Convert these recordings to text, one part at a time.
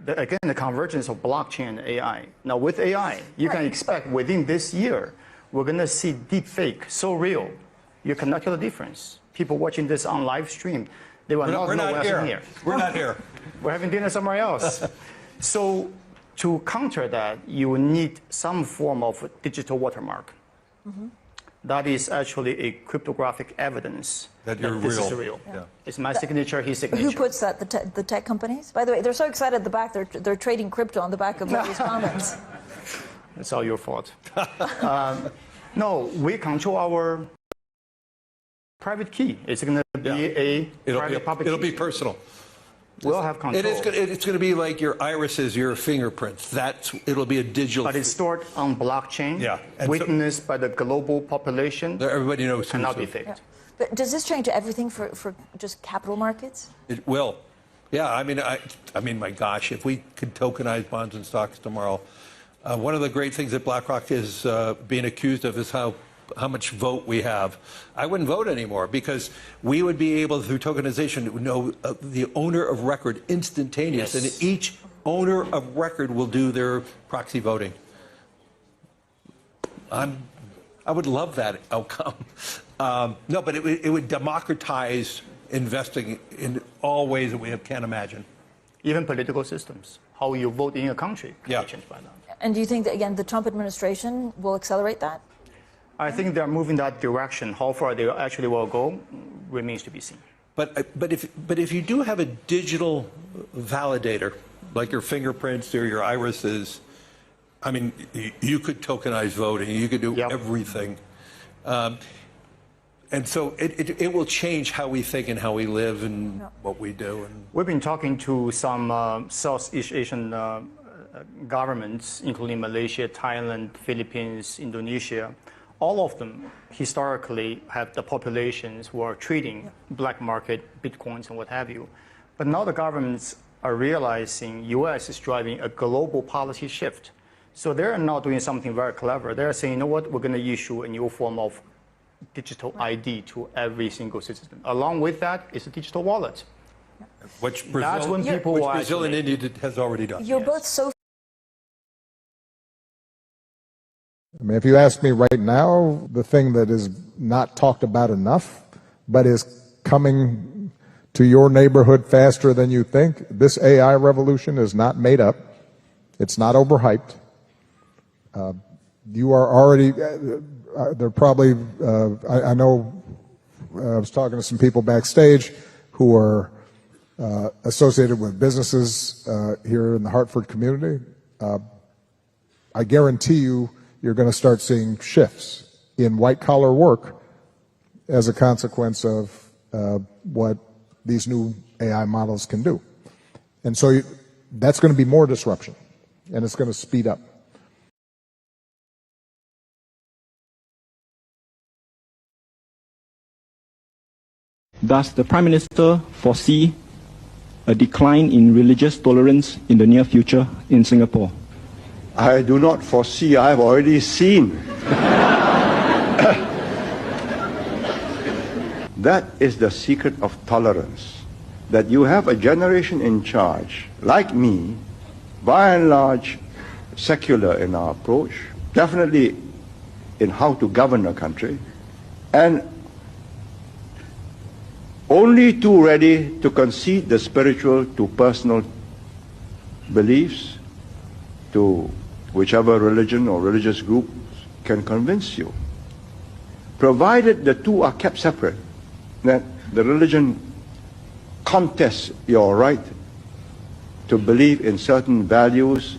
again, the convergence of blockchain and AI. Now, with AI, you can expect within this year, we're going to see deep fake so real, you cannot tell the difference. People watching this on live stream, they will not know what's in here. We're not here. We're having dinner somewhere else. So to counter that, you need some form of digital watermark. That is actually a cryptographic evidence that this is real. Yeah. It's my signature, his signature. Who puts that? The tech companies? By the way, they're so excited at the back. They're trading crypto on the back of all these comments. It's all your fault. No, we control our private key. It's going to be private public key. It'll be personal. We'll have control. It's going to be like your irises, your fingerprints. It'll be a digital. But it's stored on blockchain, witnessed by the global population. Everybody knows. Cannot be faked. Yeah. But does this change everything for just capital markets? It will. Yeah, I mean, my gosh, if we could tokenize bonds and stocks tomorrow, one of the great things that BlackRock is being accused of is how much vote we have. I wouldn't vote anymore because we would be able, through tokenization, to know the owner of record instantaneous, and each owner of record will do their proxy voting. I would love that outcome. No, but it would democratize investing in all ways that we can't imagine. Even political systems, how you vote in a country, can be changed by that. And do you think that, again, the Trump administration will accelerate that? I think they're moving that direction. How far they actually will go remains to be seen. But if you do have a digital validator, like your fingerprints or your irises, I mean, you could tokenize voting. You could do everything. And so it will change how we think and how we live and what we do. And we've been talking to some Southeast Asian governments, including Malaysia, Thailand, Philippines, Indonesia. All of them historically have the populations who are treating black market bitcoins and what have you. But now the governments are realizing U.S. is driving a global policy shift. So they're now doing something very clever. They're saying, you know what, we're going to issue a new form of digital ID to every single citizen. Along with that is a digital wallet. Which Brazil and India has already done. You're both so... I mean, if you ask me right now, the thing that is not talked about enough, but is coming to your neighborhood faster than you think, this AI revolution is not made up. It's not overhyped. You are already, they're probably, I know, I was talking to some people backstage who are associated with businesses here in the Hartford community. I guarantee you're going to start seeing shifts in white-collar work as a consequence of what these new AI models can do. And so that's going to be more disruption, and it's going to speed up. Does the Prime Minister foresee a decline in religious tolerance in the near future in Singapore? I do not foresee, I have already seen. That is the secret of tolerance. That you have a generation in charge, like me, by and large secular in our approach, definitely in how to govern a country, and only too ready to concede the spiritual to personal beliefs, to whichever religion or religious group can convince you. Provided the two are kept separate, that the religion contests your right to believe in certain values,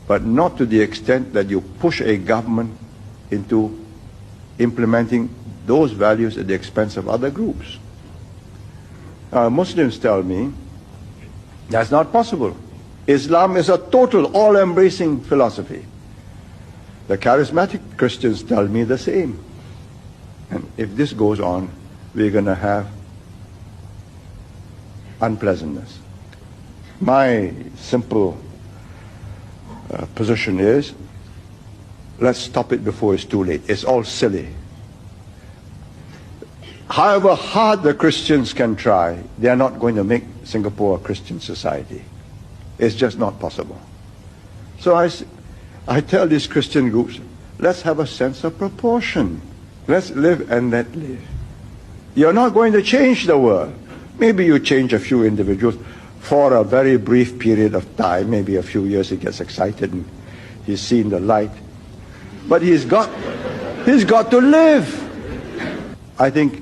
but not to the extent that you push a government into implementing those values at the expense of other groups. Muslims tell me that's not possible. Islam is a total, all-embracing philosophy. The charismatic Christians tell me the same. And if this goes on, we're going to have unpleasantness. My simple position is, let's stop it before it's too late. It's all silly. However hard the Christians can try, they are not going to make Singapore a Christian society. It's just not possible. So I tell these Christian groups, let's have a sense of proportion. Let's live and let live. You're not going to change the world. Maybe you change a few individuals for a very brief period of time, maybe a few years. He gets excited and he's seen the light. But he's got to live. I think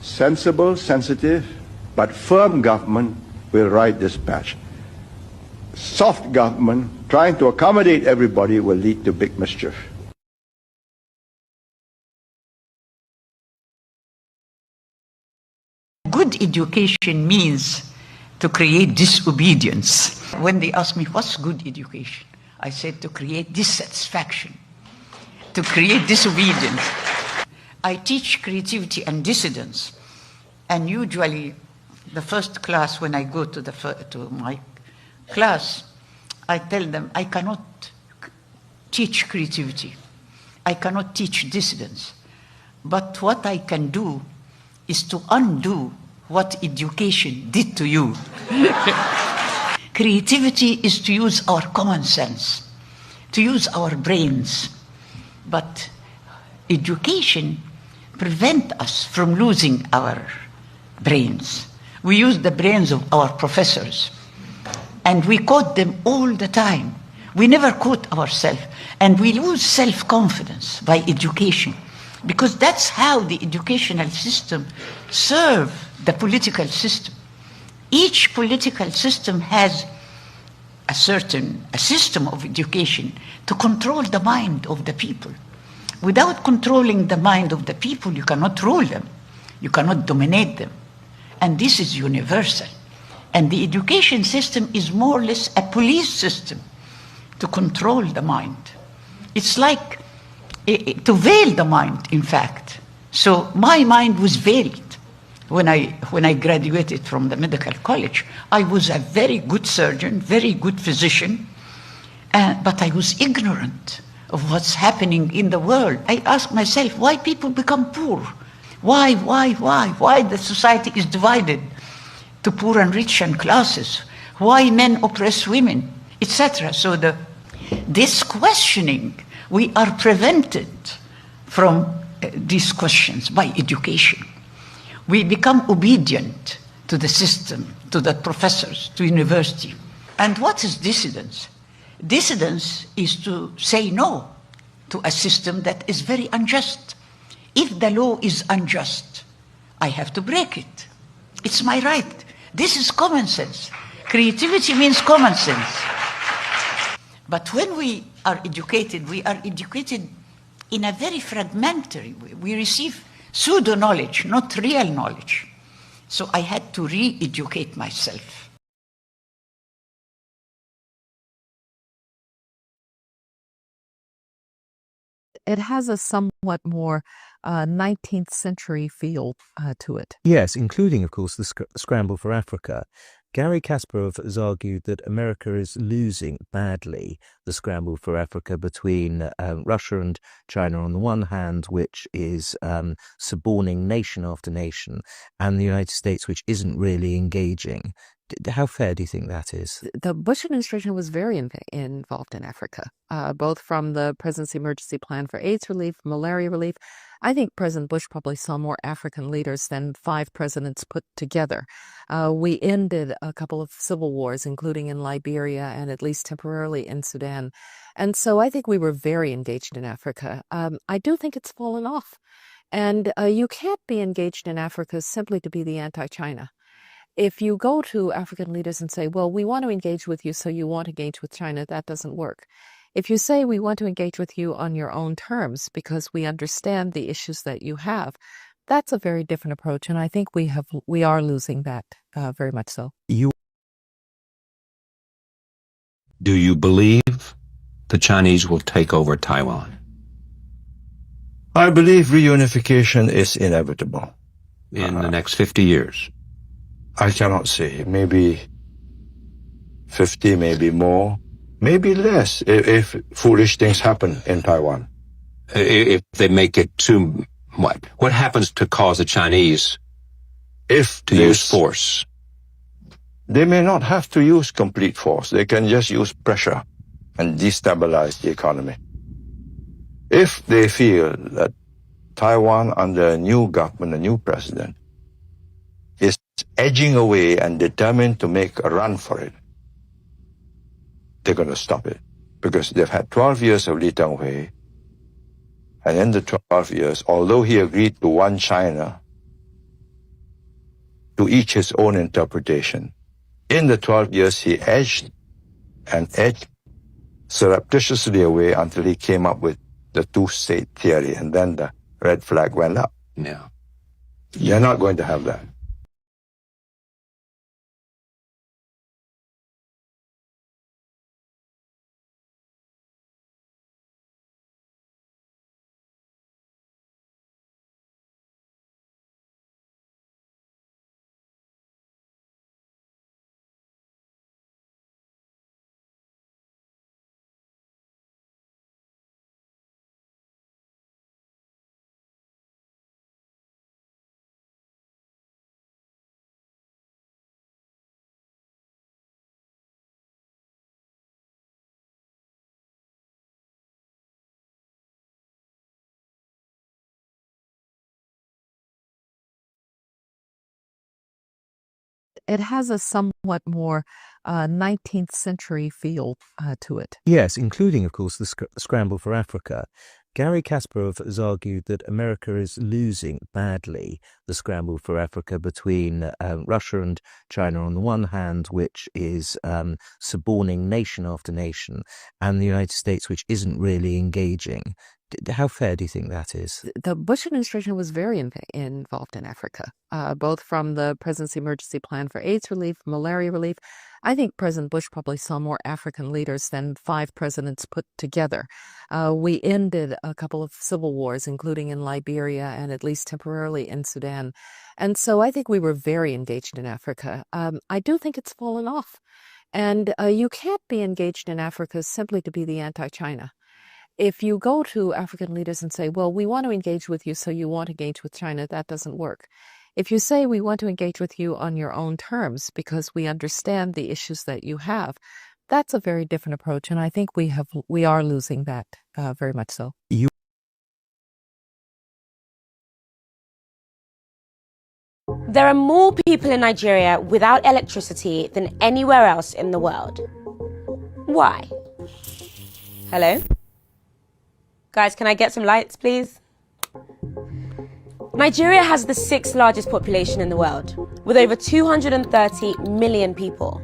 sensible, sensitive, but firm government will right this patch. Soft government, trying to accommodate everybody, will lead to big mischief. Good education means to create disobedience. When they ask me, what's good education? I said to create dissatisfaction, to create disobedience. I teach creativity and dissidence. And usually, the first class, when I go to my class, I tell them, I cannot teach creativity. I cannot teach dissidence. But what I can do is to undo what education did to you. Creativity is to use our common sense, to use our brains. But education prevents us from losing our brains. We use the brains of our professors, and we quote them all the time. We never quote ourselves, and we lose self-confidence by education, because that's how the educational system serves the political system. Each political system has a system of education to control the mind of the people. Without controlling the mind of the people, you cannot rule them. You cannot dominate them. And this is universal. And the education system is more or less a police system to control the mind. It's like to veil the mind, in fact. So my mind was veiled. When I graduated from the medical college, I was a very good surgeon, very good physician, but I was ignorant of what's happening in the world. I asked myself, why people become poor? Why the society is divided to poor and rich and classes? Why men oppress women, etc. So this questioning, we are prevented from these questions by education. We become obedient to the system, to the professors, to university. And what is dissidence? Dissidence is to say no to a system that is very unjust. If the law is unjust, I have to break it. It's my right. This is common sense. Creativity means common sense. But when we are educated in a very fragmentary way. We receive pseudo-knowledge, not real knowledge. So I had to re-educate myself. It has a somewhat more 19th century feel to it. Yes, including, of course, the scramble for Africa. Gary Kasparov has argued that America is losing badly the scramble for Africa between Russia and China on the one hand, which is suborning nation after nation, and the United States, which isn't really engaging. How fair do you think that is? The Bush administration was very involved in Africa, both from the President's Emergency Plan for AIDS relief, malaria relief. I think President Bush probably saw more African leaders than 5 presidents put together. We ended a couple of civil wars, including in Liberia and at least temporarily in Sudan. And so I think we were very engaged in Africa. I do think it's fallen off. And you can't be engaged in Africa simply to be the anti-China. If you go to African leaders and say, well, we want to engage with you, so you want to engage with China, that doesn't work. If you say we want to engage with you on your own terms because we understand the issues that you have, that's a very different approach. And I think we are losing that very much so. Do you believe the Chinese will take over Taiwan? I believe reunification is inevitable. In the next 50 years? I cannot say. Maybe 50, maybe more, maybe less if foolish things happen in Taiwan. If they make it too what? What happens to cause the Chinese to use force? they may not have to use complete force. They can just use pressure and destabilize the economy. If they feel that Taiwan, under a new government, a new president, is edging away and determined to make a run for it, they're going to stop it. Because they've had 12 years of Lee Teng-hui, and in the 12 years, although he agreed to one China, to each his own interpretation, in the 12 years he edged and edged surreptitiously away until he came up with the two-state theory, and then the red flag went up. Yeah. You're not going to have that. It has a somewhat more 19th century feel to it. Yes, including, of course, the scramble for Africa. Garry Kasparov has argued that America is losing badly the scramble for Africa between Russia and China on the one hand, which is suborning nation after nation, and the United States, which isn't really engaging. How fair do you think that is? The Bush administration was very involved in Africa, both from the Presidency Emergency Plan for AIDS relief, malaria relief. I think President Bush probably saw more African leaders than 5 presidents put together. We ended a couple of civil wars, including in Liberia and at least temporarily in Sudan. And so I think we were very engaged in Africa. I do think it's fallen off. And you can't be engaged in Africa simply to be the anti-China. If you go to African leaders and say, well, we want to engage with you, so you want to engage with China, that doesn't work. If you say we want to engage with you on your own terms because we understand the issues that you have, that's a very different approach. And I think we are losing that very much so. There are more people in Nigeria without electricity than anywhere else in the world. Why? Hello? Guys, can I get some lights, please? Nigeria has the 6th largest population in the world, with over 230 million people.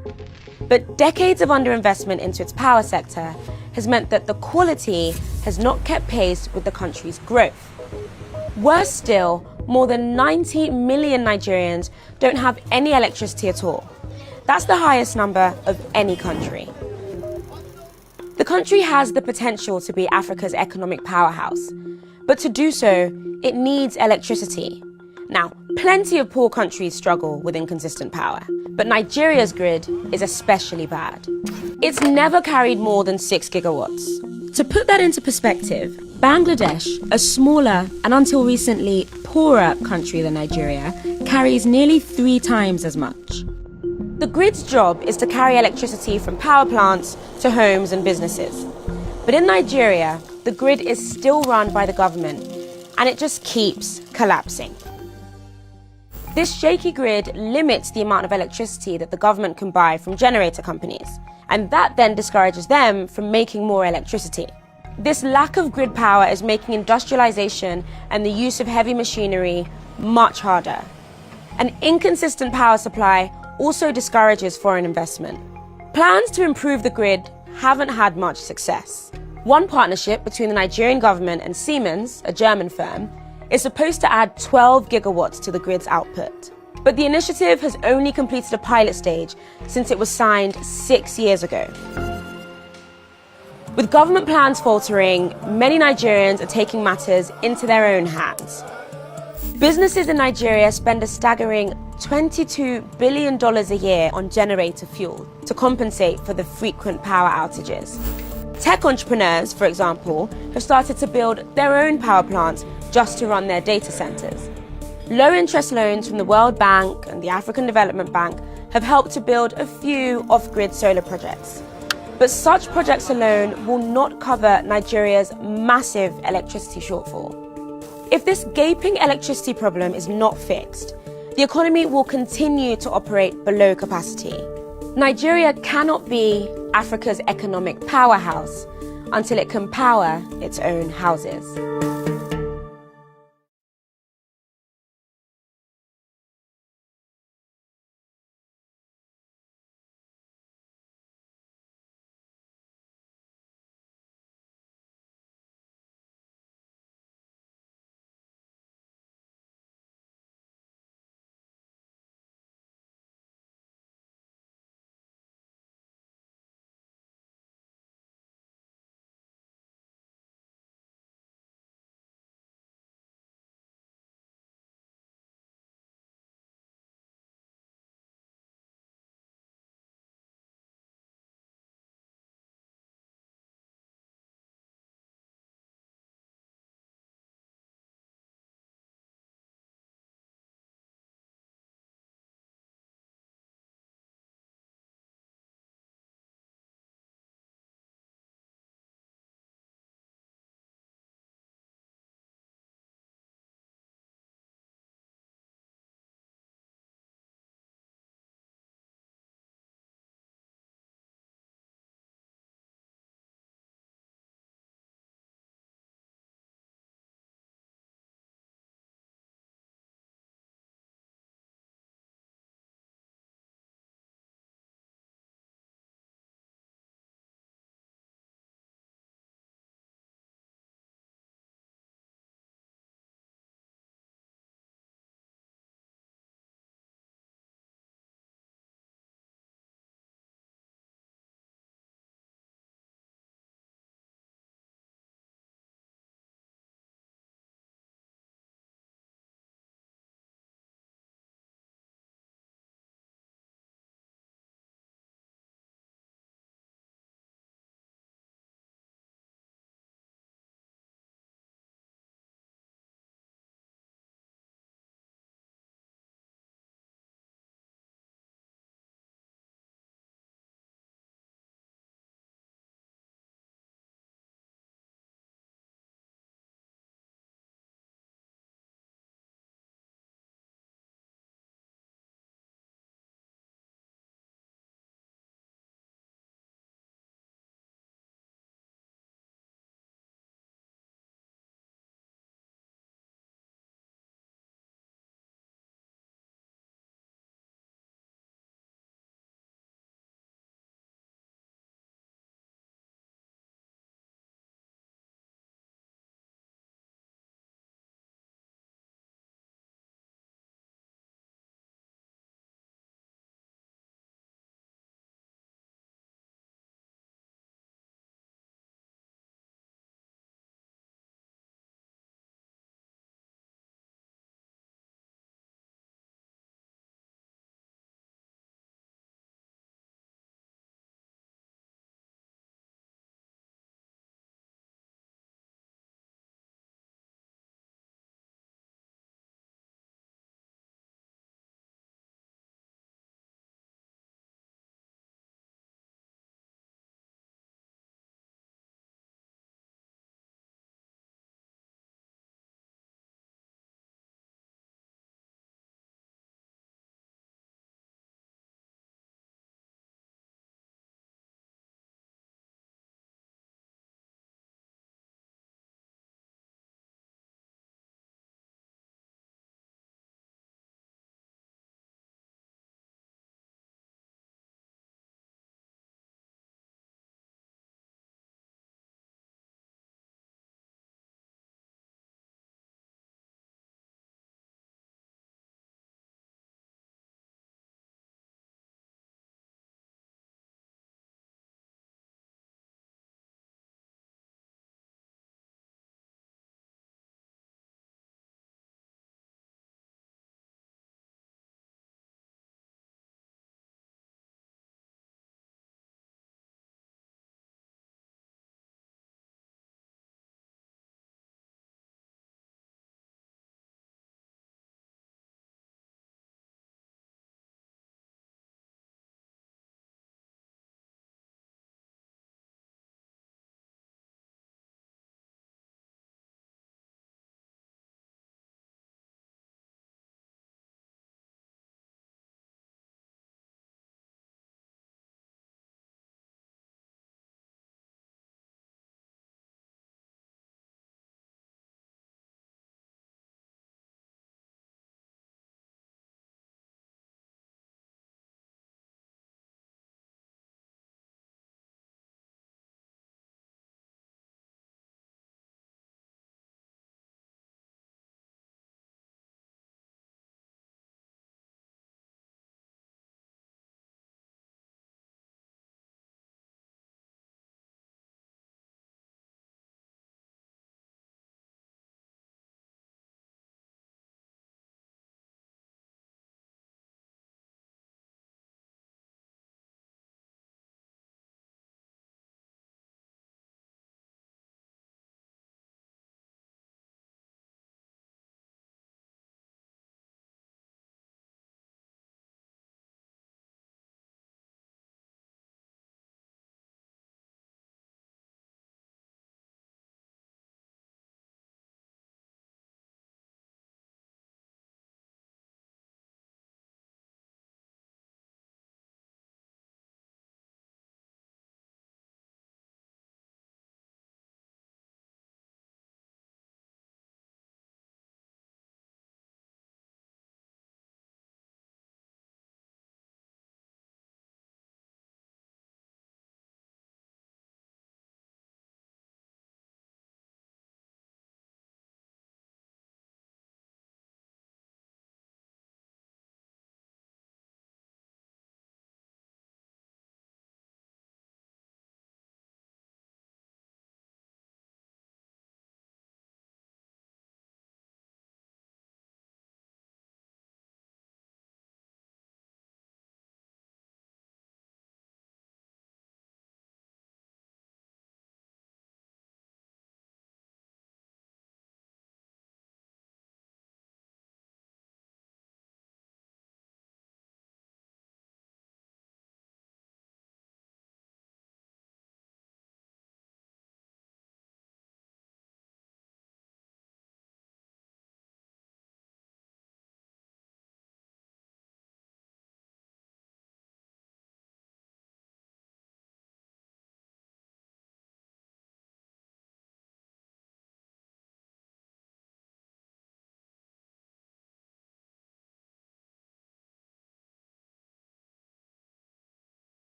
But decades of underinvestment into its power sector has meant that the quality has not kept pace with the country's growth. Worse still, more than 90 million Nigerians don't have any electricity at all. That's the highest number of any country. The country has the potential to be Africa's economic powerhouse, but to do so, it needs electricity. Now, plenty of poor countries struggle with inconsistent power, but Nigeria's grid is especially bad. It's never carried more than 6 gigawatts. To put that into perspective, Bangladesh, a smaller and until recently poorer country than Nigeria, carries nearly 3 times as much. The grid's job is to carry electricity from power plants to homes and businesses. But in Nigeria, the grid is still run by the government, and it just keeps collapsing. This shaky grid limits the amount of electricity that the government can buy from generator companies, and that then discourages them from making more electricity. This lack of grid power is making industrialization and the use of heavy machinery much harder. An inconsistent power supply also discourages foreign investment. Plans to improve the grid haven't had much success. One partnership between the Nigerian government and Siemens, a German firm, is supposed to add 12 gigawatts to the grid's output. But the initiative has only completed a pilot stage since it was signed 6 years ago. With government plans faltering, many Nigerians are taking matters into their own hands. Businesses in Nigeria spend a staggering $22 billion a year on generator fuel to compensate for the frequent power outages. Tech entrepreneurs, for example, have started to build their own power plants just to run their data centers. Low-interest loans from the World Bank and the African Development Bank have helped to build a few off-grid solar projects. But such projects alone will not cover Nigeria's massive electricity shortfall. If this gaping electricity problem is not fixed, the economy will continue to operate below capacity. Nigeria cannot be Africa's economic powerhouse until it can power its own houses.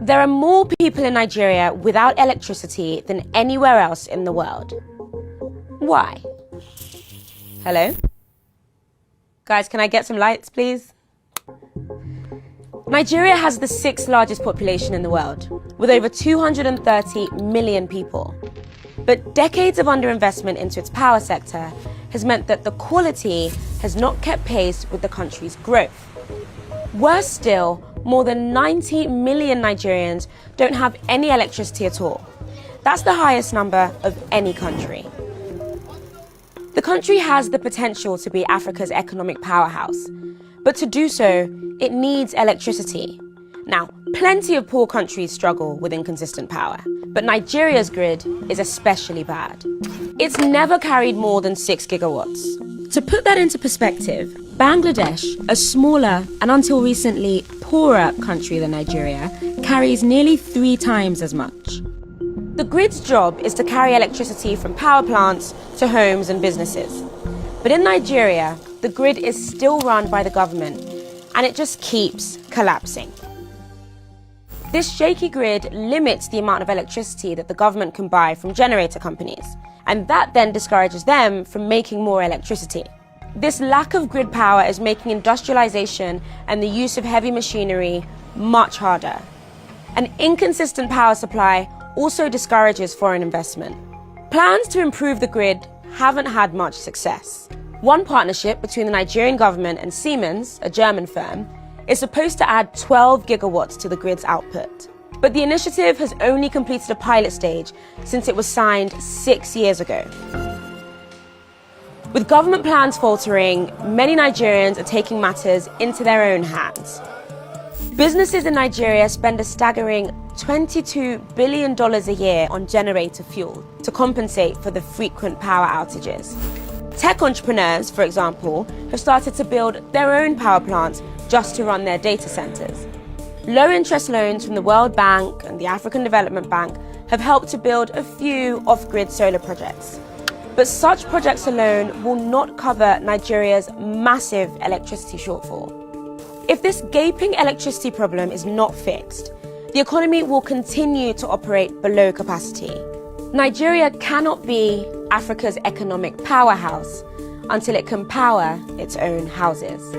There are more people in Nigeria without electricity than anywhere else in the world. Why? Hello? Guys, can I get some lights, please? Nigeria has the 6th largest population in the world, with over 230 million people. But decades of underinvestment into its power sector has meant that the quality has not kept pace with the country's growth. Worse still, more than 90 million Nigerians don't have any electricity at all. That's the highest number of any country. The country has the potential to be Africa's economic powerhouse, but to do so, it needs electricity. Now, plenty of poor countries struggle with inconsistent power, but Nigeria's grid is especially bad. It's never carried more than 6 gigawatts. To put that into perspective, Bangladesh, a smaller and until recently poorer country than Nigeria, carries nearly 3 times as much. The grid's job is to carry electricity from power plants to homes and businesses. But in Nigeria, the grid is still run by the government, and it just keeps collapsing. This shaky grid limits the amount of electricity that the government can buy from generator companies, and that then discourages them from making more electricity. This lack of grid power is making industrialization and the use of heavy machinery much harder. An inconsistent power supply also discourages foreign investment. Plans to improve the grid haven't had much success. One partnership between the Nigerian government and Siemens, a German firm, is supposed to add 12 gigawatts to the grid's output. But the initiative has only completed a pilot stage since it was signed 6 years ago. With government plans faltering, many Nigerians are taking matters into their own hands. Businesses in Nigeria spend a staggering $22 billion a year on generator fuel to compensate for the frequent power outages. Tech entrepreneurs, for example, have started to build their own power plants just to run their data centers. Low-interest loans from the World Bank and the African Development Bank have helped to build a few off-grid solar projects. But such projects alone will not cover Nigeria's massive electricity shortfall. If this gaping electricity problem is not fixed, the economy will continue to operate below capacity. Nigeria cannot be Africa's economic powerhouse until it can power its own houses.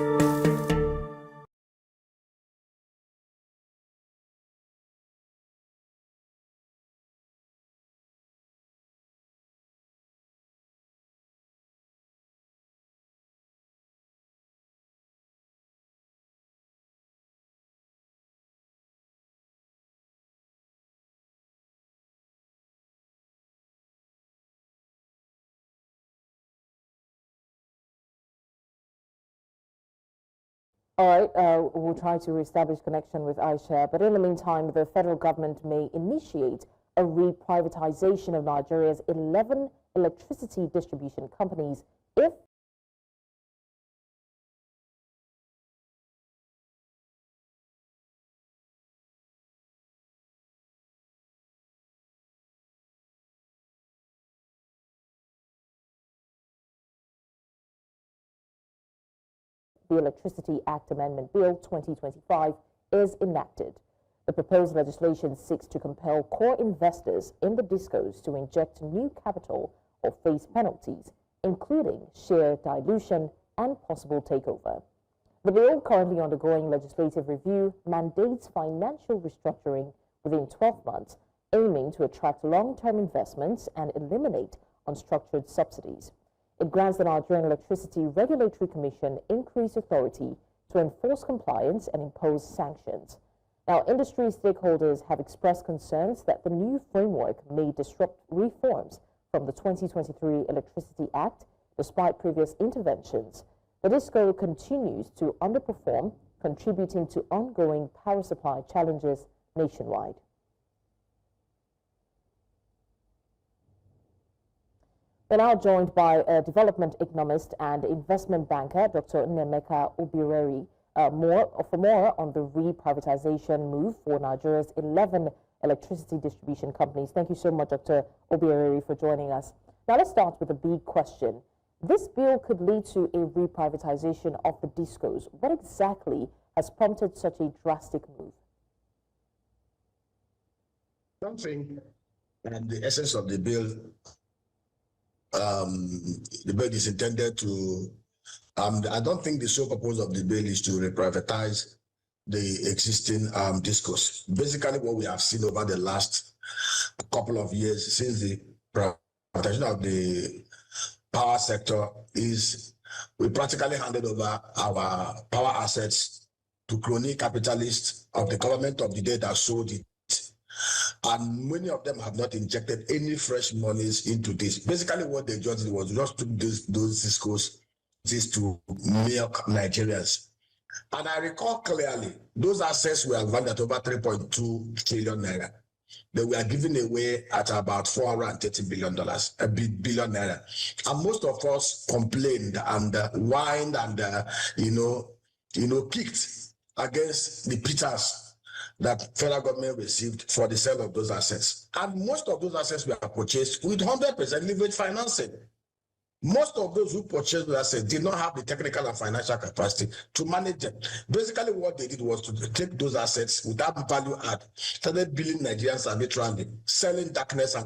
All right, we'll try to reestablish connection with Aisha, but in the meantime, the federal government may initiate a reprivatization of Nigeria's 11 electricity distribution companies if the Electricity Act Amendment Bill 2025 is enacted. The proposed legislation seeks to compel core investors in the discos to inject new capital or face penalties, including share dilution and possible takeover. The bill, currently undergoing legislative review, mandates financial restructuring within 12 months, aiming to attract long-term investments and eliminate unstructured subsidies. It grants the Nigerian Electricity Regulatory Commission increased authority to enforce compliance and impose sanctions. Now, industry stakeholders have expressed concerns that the new framework may disrupt reforms from the 2023 Electricity Act, despite previous interventions. The DISCO continues to underperform, contributing to ongoing power supply challenges nationwide. We're now joined by a development economist and investment banker, Dr. Nnemeka Obioreri, for more on the reprivatization move for Nigeria's 11 electricity distribution companies. Thank you so much, Dr. Obioreri, for joining us. Now let's start with a big question. This bill could lead to a reprivatization of the DISCOs. What exactly has prompted such a drastic move? I don't think the essence of the bill is intended to. I don't think the sole purpose of the bill is to reprivatize the existing discourse. Basically, what we have seen over the last couple of years since the privatization of the power sector is we practically handed over our power assets to crony capitalists of the government of the day that sold it. And many of them have not injected any fresh monies into this. Basically, what they just did was just took those discourse to milk Nigerians. And I recall clearly, those assets were valued at over 3.2 trillion naira. They were given away at about $430 billion, billion naira. And most of us complained and whined and, kicked against the pittance that federal government received for the sale of those assets. And most of those assets were purchased with 100% leverage financing. Most of those who purchased those assets did not have the technical and financial capacity to manage them. Basically, what they did was to take those assets without value add, started billing Nigerians arbitrarily, selling darkness and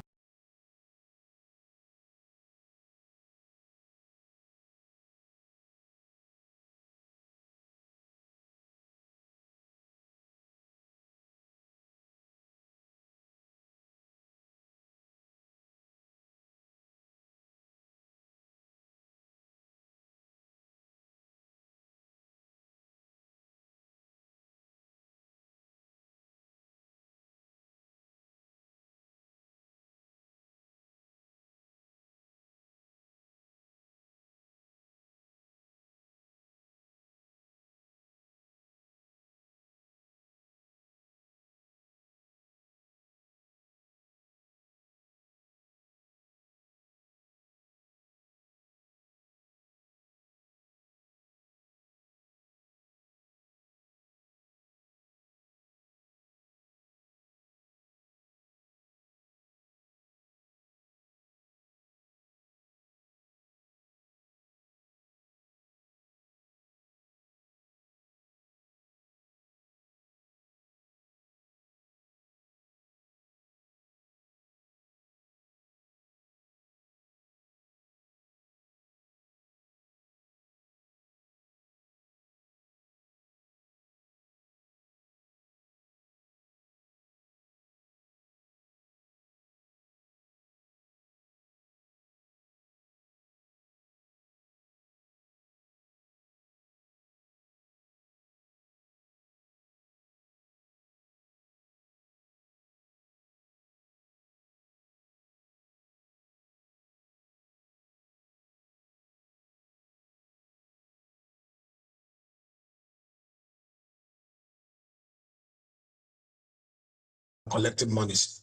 collecting monies.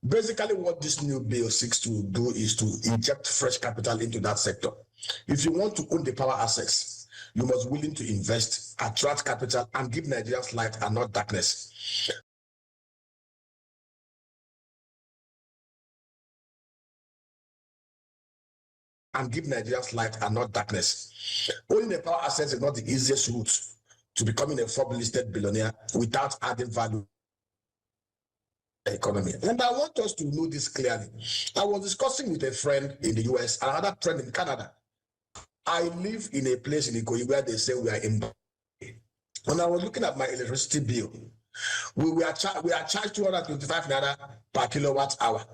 Basically, what this new bill seeks to do is to inject fresh capital into that sector. If you want to own the power assets, you must be willing to invest, attract capital, and give Nigerians light and not darkness. And give Nigerians light and not darkness. Owning a power asset is not the easiest route to becoming a Forbes-listed billionaire without adding value economy. And I want us to know this clearly. I was discussing with a friend in the US, another friend in Canada. I live in a place in Ikoyi where they say we are in. When I was looking at my electricity bill, we are charged 225 naira per kilowatt hour.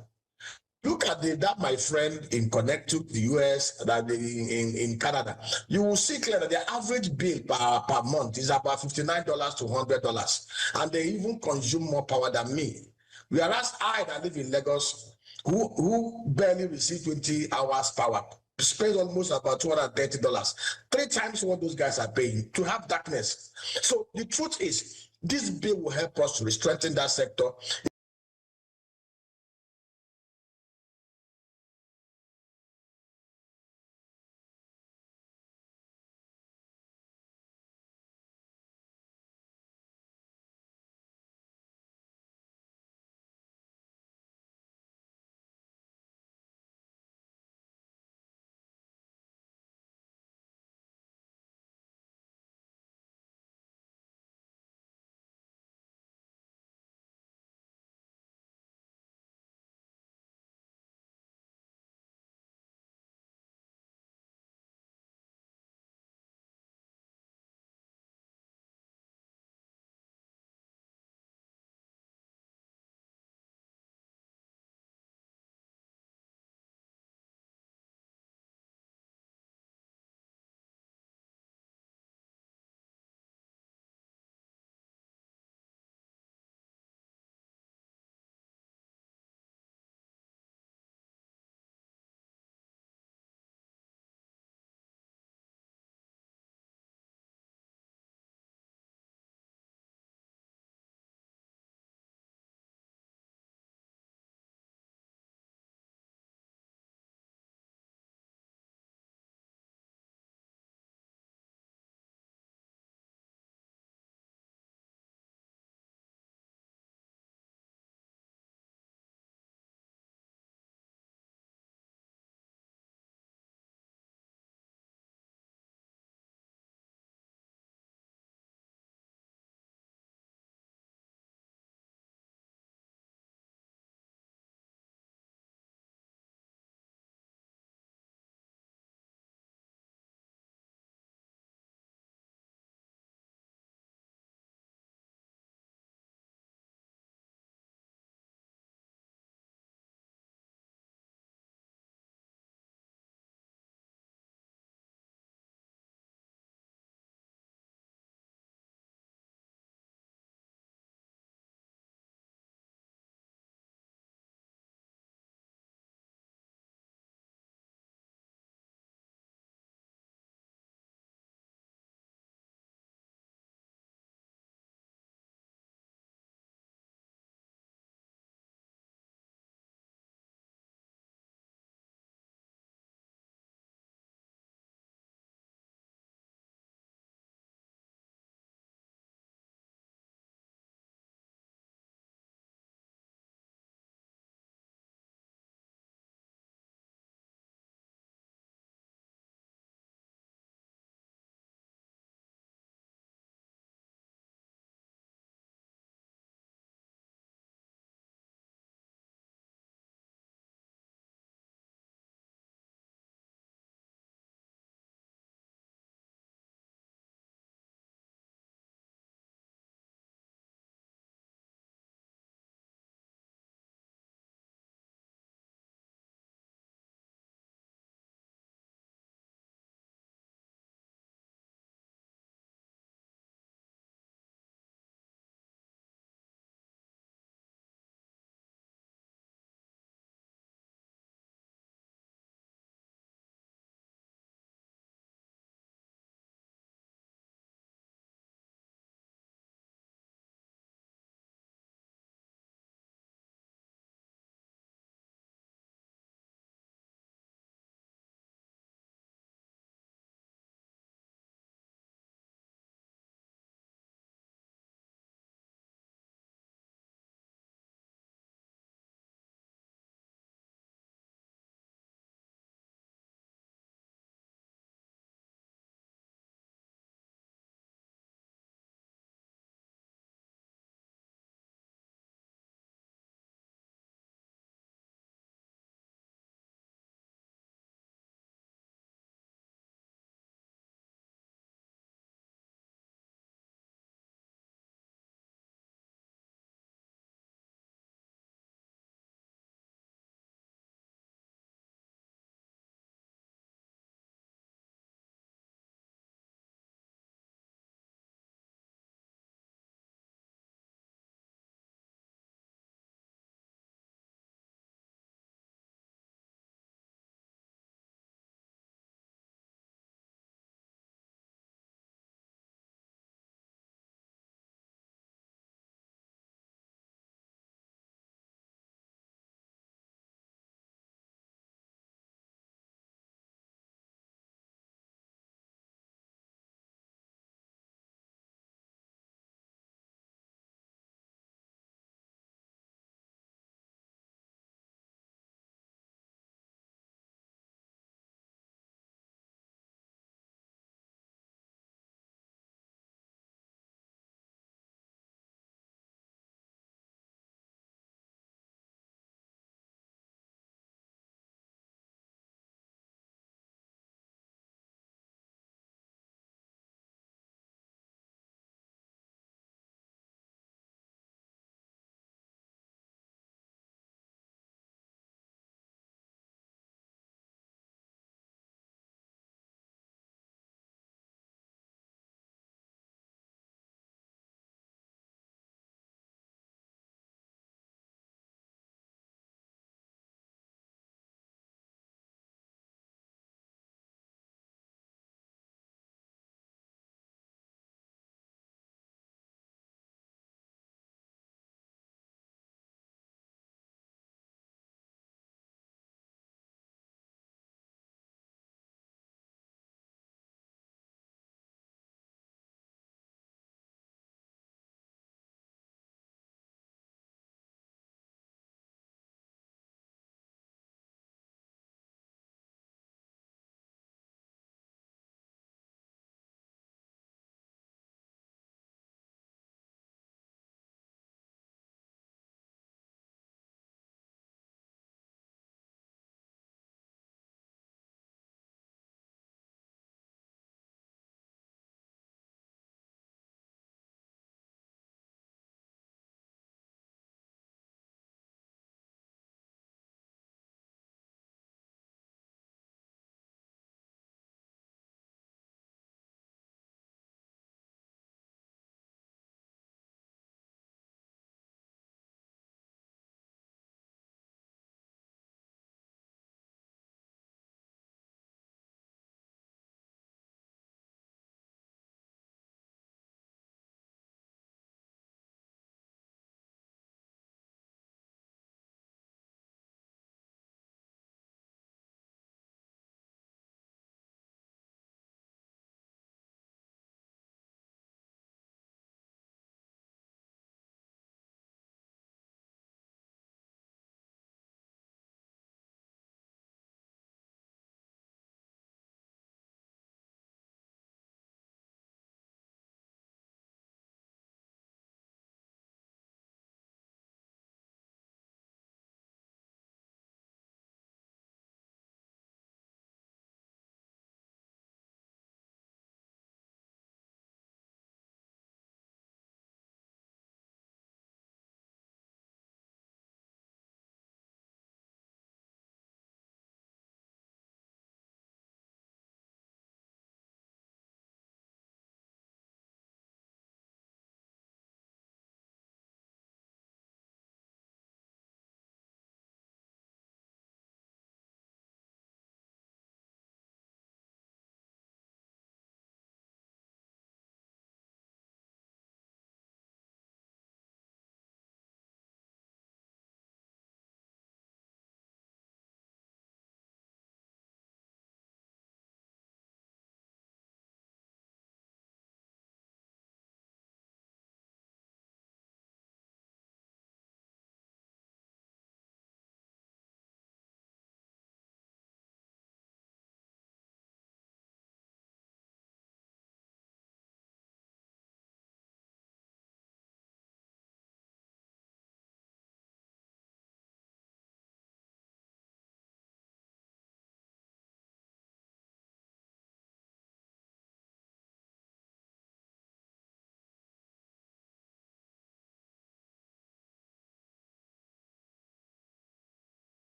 Look at that, my friend in Connecticut, the US, that in Canada. You will see clearly that the average bill per month is about $59 to $100, and they even consume more power than me. Whereas I that live in Lagos, who barely receive 20 hours power, spend almost about $230, 3 times what those guys are paying to have darkness. So the truth is, this bill will help us to strengthen that sector.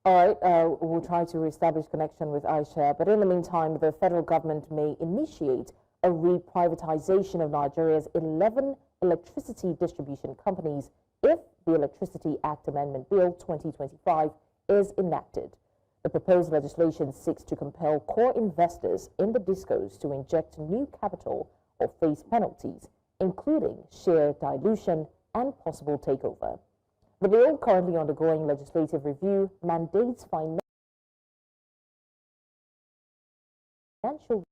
All right, we'll try to reestablish connection with Aisha, but in the meantime, the federal government may initiate a reprivatization of Nigeria's 11 electricity distribution companies if the Electricity Act Amendment Bill 2025 is enacted. The proposed legislation seeks to compel core investors in the discos to inject new capital or face penalties, including share dilution and possible takeover. The bill, currently undergoing legislative review, mandates financial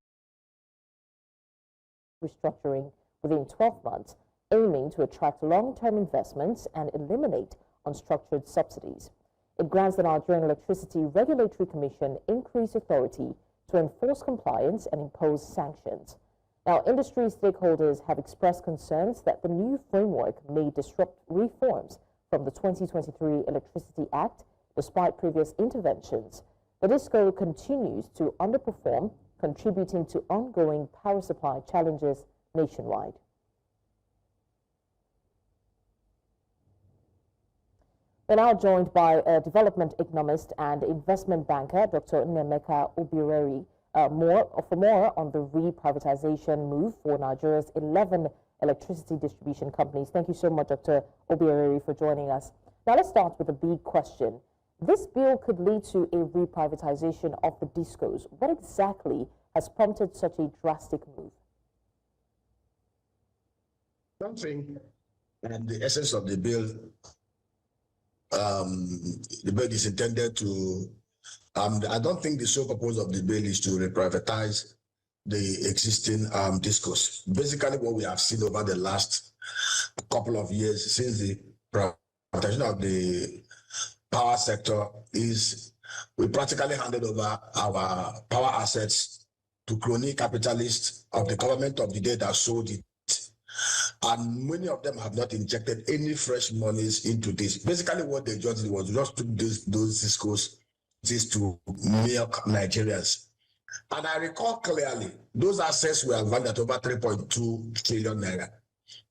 restructuring within 12 months, aiming to attract long-term investments and eliminate unstructured subsidies. It grants the Nigerian Electricity Regulatory Commission increased authority to enforce compliance and impose sanctions. Now, industry stakeholders have expressed concerns that the new framework may disrupt reforms from the 2023 Electricity Act. Despite previous interventions, the DISCO continues to underperform, contributing to ongoing power supply challenges nationwide. We're now joined by a development economist and investment banker, Dr. Nnemeka Obioreri, for more on the reprivatization move for Nigeria's 11 electricity distribution companies. Thank you so much, Dr. Obioreri, for joining us. Now let's start with a big question. This bill could lead to a reprivatization of the DISCOs. What exactly has prompted such a drastic move? Something, and the essence of the bill is intended to, I don't think the sole purpose of the bill is to reprivatize the existing DISCOs. Basically, what we have seen over the last couple of years since the privatization of the power sector is we practically handed over our power assets to crony capitalists of the government of the day that sold it. And many of them have not injected any fresh monies into this. Basically, what they just did was just took those DISCOs to milk Nigerians. And I recall clearly, those assets were valued at over 3.2 trillion naira.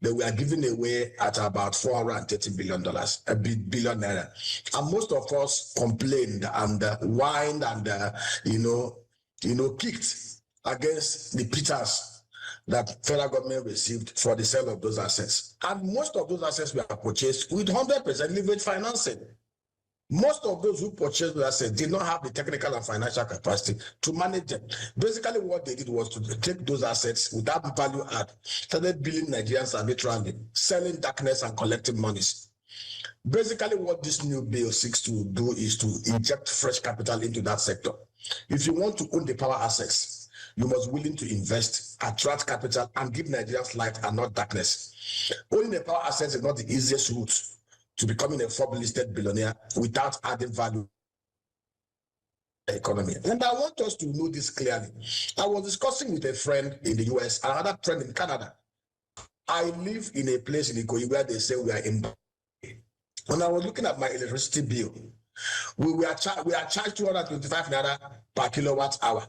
They were given away at about $430 billion, billion naira. And most of us complained and whined and, kicked against the pittance that federal government received for the sale of those assets. And most of those assets were purchased with 100% leverage financing. Most of those who purchased those assets did not have the technical and financial capacity to manage them. Basically, what they did was to take those assets without value add, started billing Nigerians arbitrarily, selling darkness and collecting monies. Basically, what this new bill seeks to do is to inject fresh capital into that sector. If you want to own the power assets, you must be willing to invest, attract capital, and give Nigerians light and not darkness. Owning the power assets is not the easiest route to becoming a Forbes-listed billionaire without adding value to the economy. And I want us to know this clearly. I was discussing with a friend in the US, another friend in Canada. I live in a place in Ikoyi where they say we are in. When I was looking at my electricity bill, we are charged 225 naira per kilowatt hour.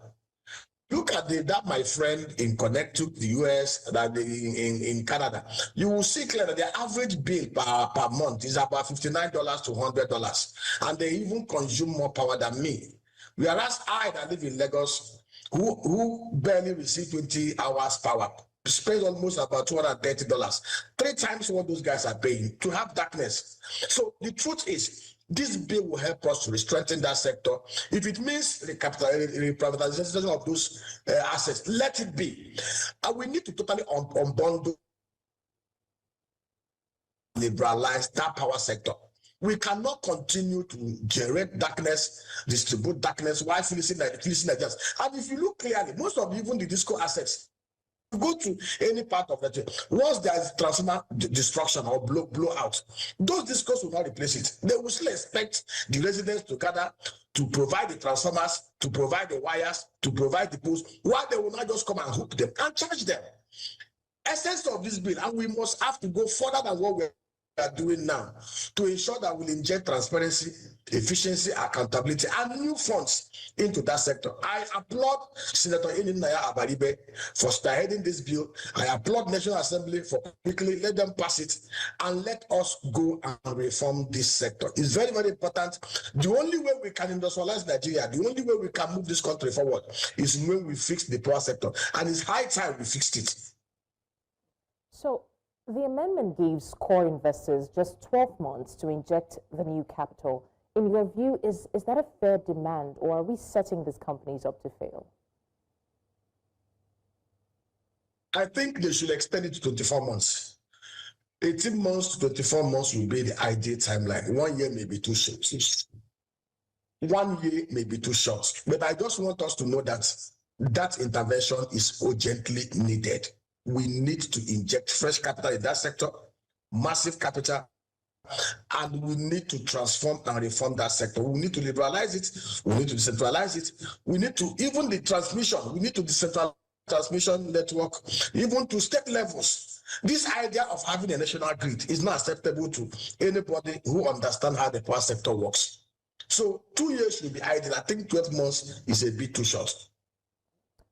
Look at that, my friend in Connecticut, the US, that in Canada. You will see clearly that the average bill per month is about $59 to $100, and they even consume more power than me. Whereas I that live in Lagos, who barely receive 20 hours power, spend almost about $230, 3 times what those guys are paying to have darkness. So the truth is, this bill will help us to strengthen that sector. If it means the privatization of those assets, let it be. And we need to totally unbundle, liberalize that power sector. We cannot continue to generate darkness, distribute darkness while fleecing Nigerians. And if you look clearly, most of even the DISCO assets, go to any part of it. Once there is transformer destruction or blowout, those DISCOs will not replace it. They will still expect the residents to gather to provide the transformers, to provide the wires, to provide the poles, while they will not just come and hook them and charge them. Essence of this bill, and we must have to go further than what we're are doing now to ensure that we'll inject transparency, efficiency, accountability, and new funds into that sector. I applaud Senator Eninaya Abaribe for spearheading this bill. I applaud National Assembly for quickly let them pass it and let us go and reform this sector. It's very, very important. The only way we can industrialize Nigeria, the only way we can move this country forward is when we fix the power sector. And it's high time we fixed it. So the amendment gives core investors just 12 months to inject the new capital. In your view, is that a fair demand, or are we setting these companies up to fail? I think they should extend it to 24 months. 18 months to 24 months will be the ideal timeline. 1 year may be too short. 1 year may be too short. But I just want us to know that that intervention is urgently needed. We need to inject fresh capital in that sector, massive capital, and we need to transform and reform that sector. We need to liberalize it. We need to decentralize it. We need to, even the transmission, we need to decentralize transmission network, even to state levels. This idea of having a national grid is not acceptable to anybody who understands how the power sector works. So 2 years will be ideal. I think 12 months is a bit too short.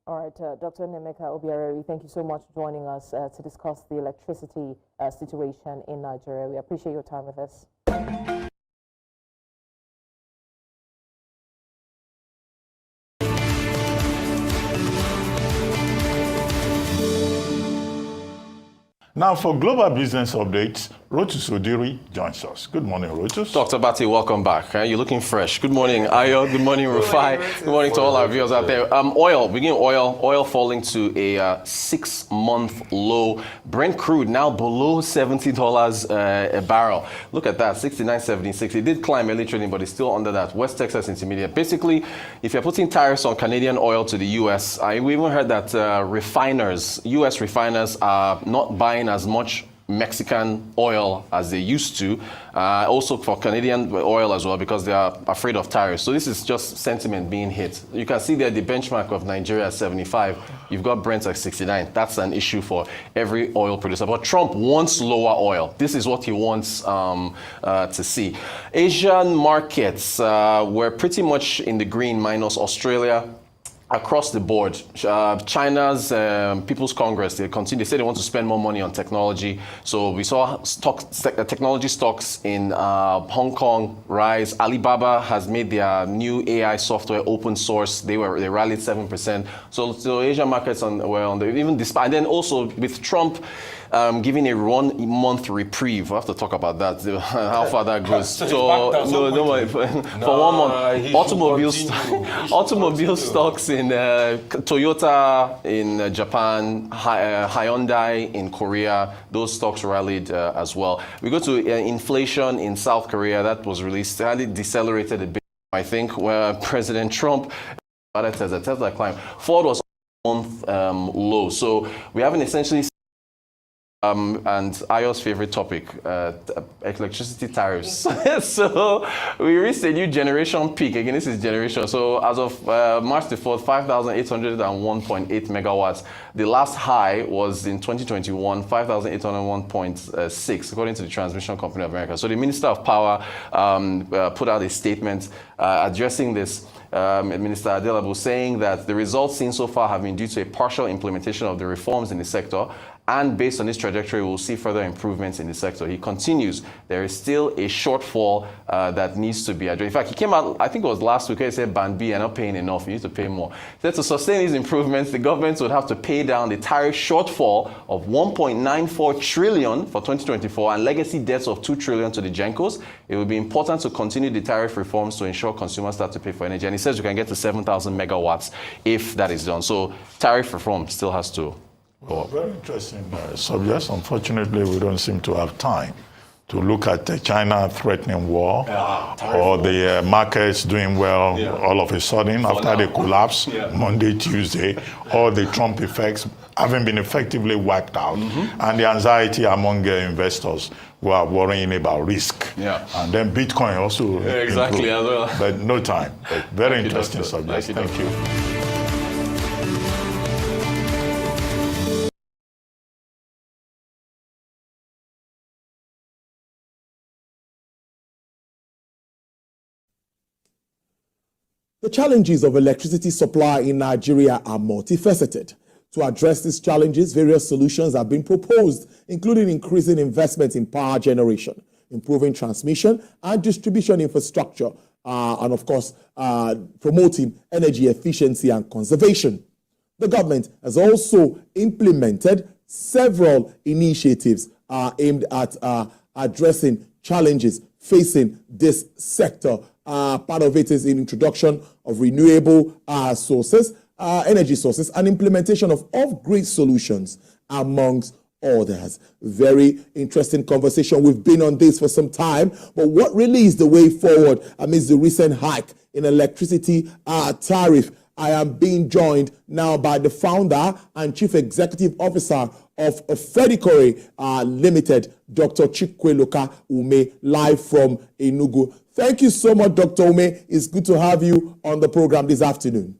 All right, Dr. Nemeka Obiareri, thank you so much for joining us to discuss the electricity situation in Nigeria. We appreciate your time with us. Now for Global Business Updates, Rotus Odiri joins us. Good morning, Rotus. Dr. Bati, welcome back. You're looking fresh. Good morning, Ayo. Good morning, Rufai. Good morning to all our viewers out there. Oil falling to a 6-month low. Brent crude now below $70 a barrel. Look at that, 69.76. It did climb early trading, but it's still under that. West Texas Intermediate. Basically, if you're putting tariffs on Canadian oil to the U.S., we even heard that U.S. refiners are not buying as much Mexican oil as they used to, also for Canadian oil as well, because they are afraid of tariffs. So this is just sentiment being hit. You can see there the benchmark of Nigeria at 75. You've got Brent at 69. That's an issue for every oil producer. But Trump wants lower oil. This is what he wants to see. Asian markets were pretty much in the green, minus Australia. Across the board, China's People's Congress, they say they want to spend more money on technology. So we saw technology stocks in Hong Kong rise. Alibaba has made their new AI software open source. They rallied 7%. So Asian markets were on the, even despite, and then also with Trump giving a 1 month reprieve. We'll have to talk about that, how far that goes. So for 1 month, automobile stocks in Toyota in Japan, Hyundai in Korea, those stocks rallied as well. We go to inflation in South Korea. That was released, it decelerated a bit, I think, where President Trump, Tesla climb. Ford was 1 month low. So we haven't essentially and Ayo's favorite topic, electricity tariffs. So we reached a new generation peak. Again, this is generation. So as of March the 4th, 5,801.8 megawatts. The last high was in 2021, 5,801.6, according to the Transmission Company of America. So the Minister of Power put out a statement addressing this. Minister Adelabu saying that the results seen so far have been due to a partial implementation of the reforms in the sector, and based on this trajectory, we'll see further improvements in the sector. He continues, there is still a shortfall that needs to be addressed. In fact, he came out, I think it was last week, he said, Band B, you're not paying enough, you need to pay more. He said to sustain these improvements, the government would have to pay down the tariff shortfall of 1.94 trillion for 2024 and legacy debts of 2 trillion to the GENCOs. It will be important to continue the tariff reforms to ensure consumers start to pay for energy. And he says we can get to 7,000 megawatts if that is done. So tariff reform still has to go up. Very interesting subjects. Unfortunately, we don't seem to have time to look at the China threatening war or the markets doing well all of a sudden after the collapse, Monday, Tuesday, all the Trump effects having been effectively wiped out, and the anxiety among investors who are worrying about risk. And then Bitcoin also exactly as well. But no time. But very interesting subject. Thank you. The challenges of electricity supply in Nigeria are multifaceted. To address these challenges, various solutions have been proposed, including increasing investment in power generation, improving transmission and distribution infrastructure, and of course, promoting energy efficiency and conservation. The government has also implemented several initiatives aimed at addressing challenges facing this sector. Part of it is in introduction of renewable sources, energy sources, and implementation of off-grid solutions, amongst others. Very interesting conversation. We've been on this for some time, but what really is the way forward amidst the recent hike in electricity tariff? I am being joined now by the founder and chief executive officer of Fedicore Limited, Dr. Chikweloka Ume, live from Enugu. Thank you so much, Dr. Ume. It's good to have you on the program this afternoon.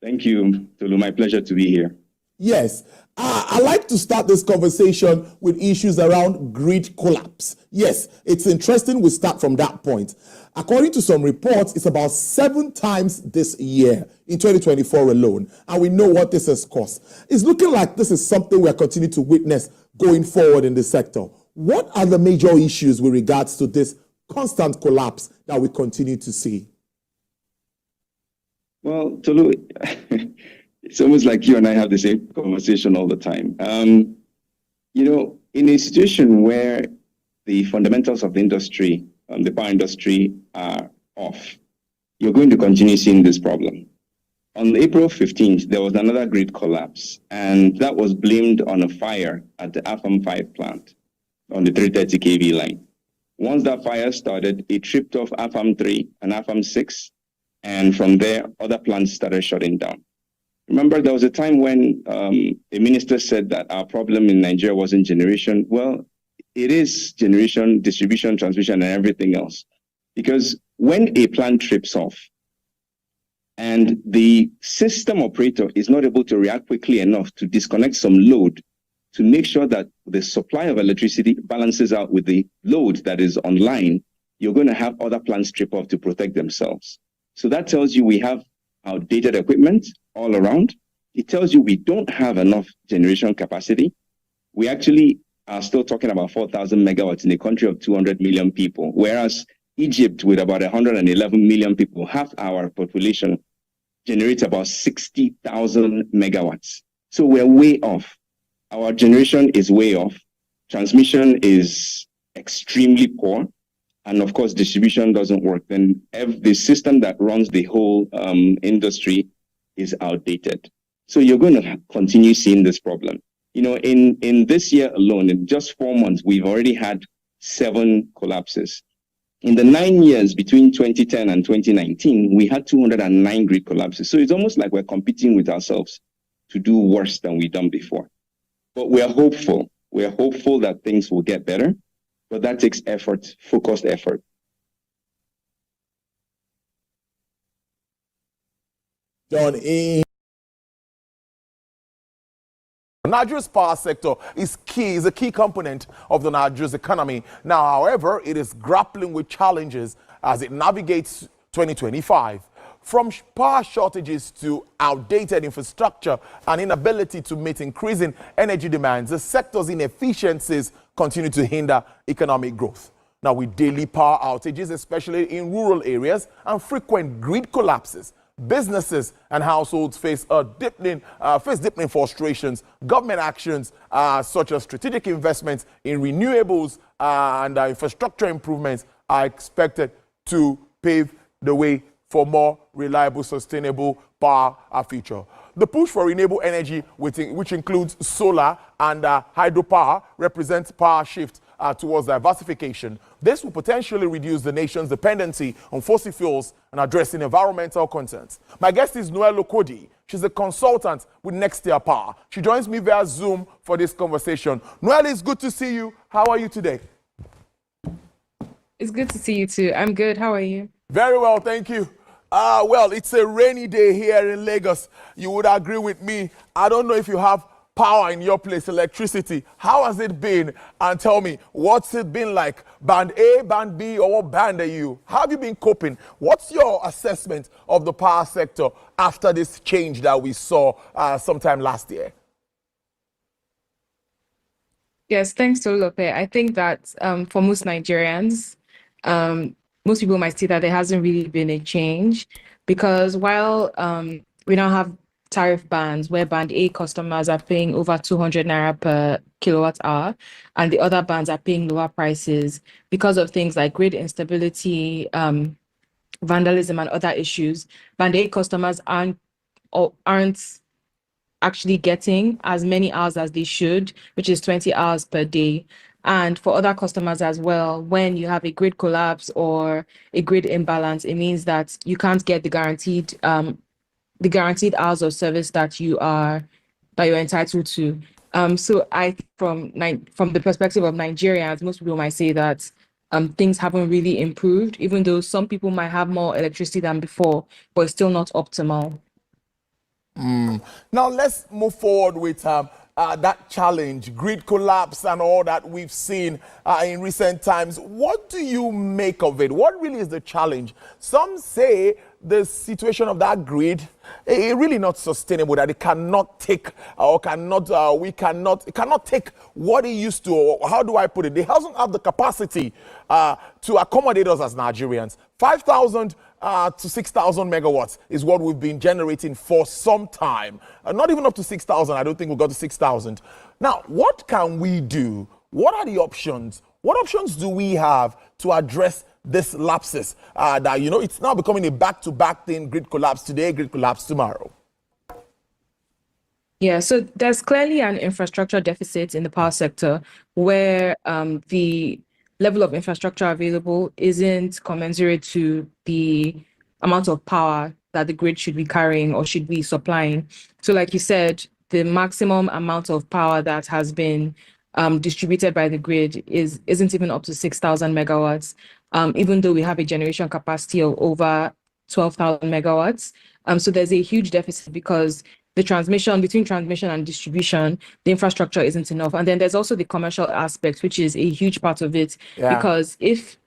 Thank you, Tolu. My pleasure to be here. Yes. I'd like to start this conversation with issues around grid collapse. Yes, it's interesting we start from that point. According to some reports, it's about 7 times this year, in 2024 alone. And we know what this has cost. It's looking like this is something we're continuing to witness going forward in the sector. What are the major issues with regards to this constant collapse that we continue to see? Well, Tolu, it's almost like you and I have the same conversation all the time. In a situation where the fundamentals of the industry, the power industry, are off, you're going to continue seeing this problem. On April 15th, there was another grid collapse, and that was blamed on a fire at the AFAM 5 plant on the 330 kV line. Once that fire started, it tripped off AFAM 3 and AFAM 6, and from there, other plants started shutting down. Remember, there was a time when a minister said that our problem in Nigeria wasn't generation. Well, it is generation, distribution, transmission, and everything else. Because when a plant trips off and the system operator is not able to react quickly enough to disconnect some load to make sure that the supply of electricity balances out with the load that is online, you're going to have other plants trip off to protect themselves. So that tells you we have outdated equipment all around. It tells you we don't have enough generation capacity. We actually are still talking about 4,000 megawatts in a country of 200 million people, whereas Egypt, with about 111 million people, half our population, generates about 60,000 megawatts. So we're way off. Our generation is way off. Transmission is extremely poor. And of course, distribution doesn't work. Then the system that runs the whole industry is outdated. So you're going to continue seeing this problem. In this year alone, in just 4 months, we've already had 7 collapses. In the 9 years between 2010 and 2019, we had 209 grid collapses. So it's almost like we're competing with ourselves to do worse than we've done before. But we are hopeful. We are hopeful that things will get better. But that takes effort, focused effort. John, Nigeria's power sector is a key component of the Nigeria's economy. Now, however, it is grappling with challenges as it navigates 2025. From power shortages to outdated infrastructure and inability to meet increasing energy demands, the sector's inefficiencies continue to hinder economic growth. Now, with daily power outages, especially in rural areas, and frequent grid collapses, businesses and households face deepening frustrations. Government actions such as strategic investments in renewables and infrastructure improvements are expected to pave the way for more reliable, sustainable power future. The push for renewable energy, which includes solar and hydropower, represents power shift towards diversification. This will potentially reduce the nation's dependency on fossil fuels and addressing environmental concerns. My guest is Noelle Okodi. She's a consultant with Nextia Power. She joins me via Zoom for this conversation. Noelle, it's good to see you. How are you today? It's good to see you too. I'm good. How are you? Very well, thank you. Well, it's a rainy day here in Lagos. You would agree with me. I don't know if you have power in your place, electricity. How has it been? And tell me, what's it been like? Band A, Band B, or what band are you? How have you been coping? What's your assessment of the power sector after this change that we saw sometime last year? Yes, thanks to Lope. I think that for most Nigerians, most people might see that there hasn't really been a change because while we now have tariff bands where band A customers are paying over 200 naira per kilowatt hour and the other bands are paying lower prices because of things like grid instability, vandalism and other issues. Band A customers aren't actually getting as many hours as they should, which is 20 hours per day. And for other customers as well, when you have a grid collapse or a grid imbalance, it means that you can't get the guaranteed hours of service that you're entitled to. So from the perspective of Nigerians, most people might say that things haven't really improved, even though some people might have more electricity than before, but it's still not optimal. Now let's move forward with that challenge, grid collapse and all that we've seen in recent times. What do you make of it? What really is the challenge? Some say the situation of that grid is really not sustainable, that it cannot take it cannot take what it used to, or how do I put it? It doesn't have the capacity to accommodate us as Nigerians. 5,000 to 6,000 megawatts is what we've been generating for some time. Not even up to 6,000. I don't think we'll go to 6,000. Now, what can we do? What are the options? What options do we have to address this lapses? That, it's now becoming a back-to-back thing, grid collapse today, grid collapse tomorrow. Yeah, so there's clearly an infrastructure deficit in the power sector where the level of infrastructure available isn't commensurate to the amount of power that the grid should be carrying or should be supplying. So like you said, the maximum amount of power that has been distributed by the grid isn't even up to 6,000 megawatts, even though we have a generation capacity of over 12,000 megawatts. So there's a huge deficit because between transmission and distribution, the infrastructure isn't enough. And then there's also the commercial aspect, which is a huge part of it. Yeah. Because if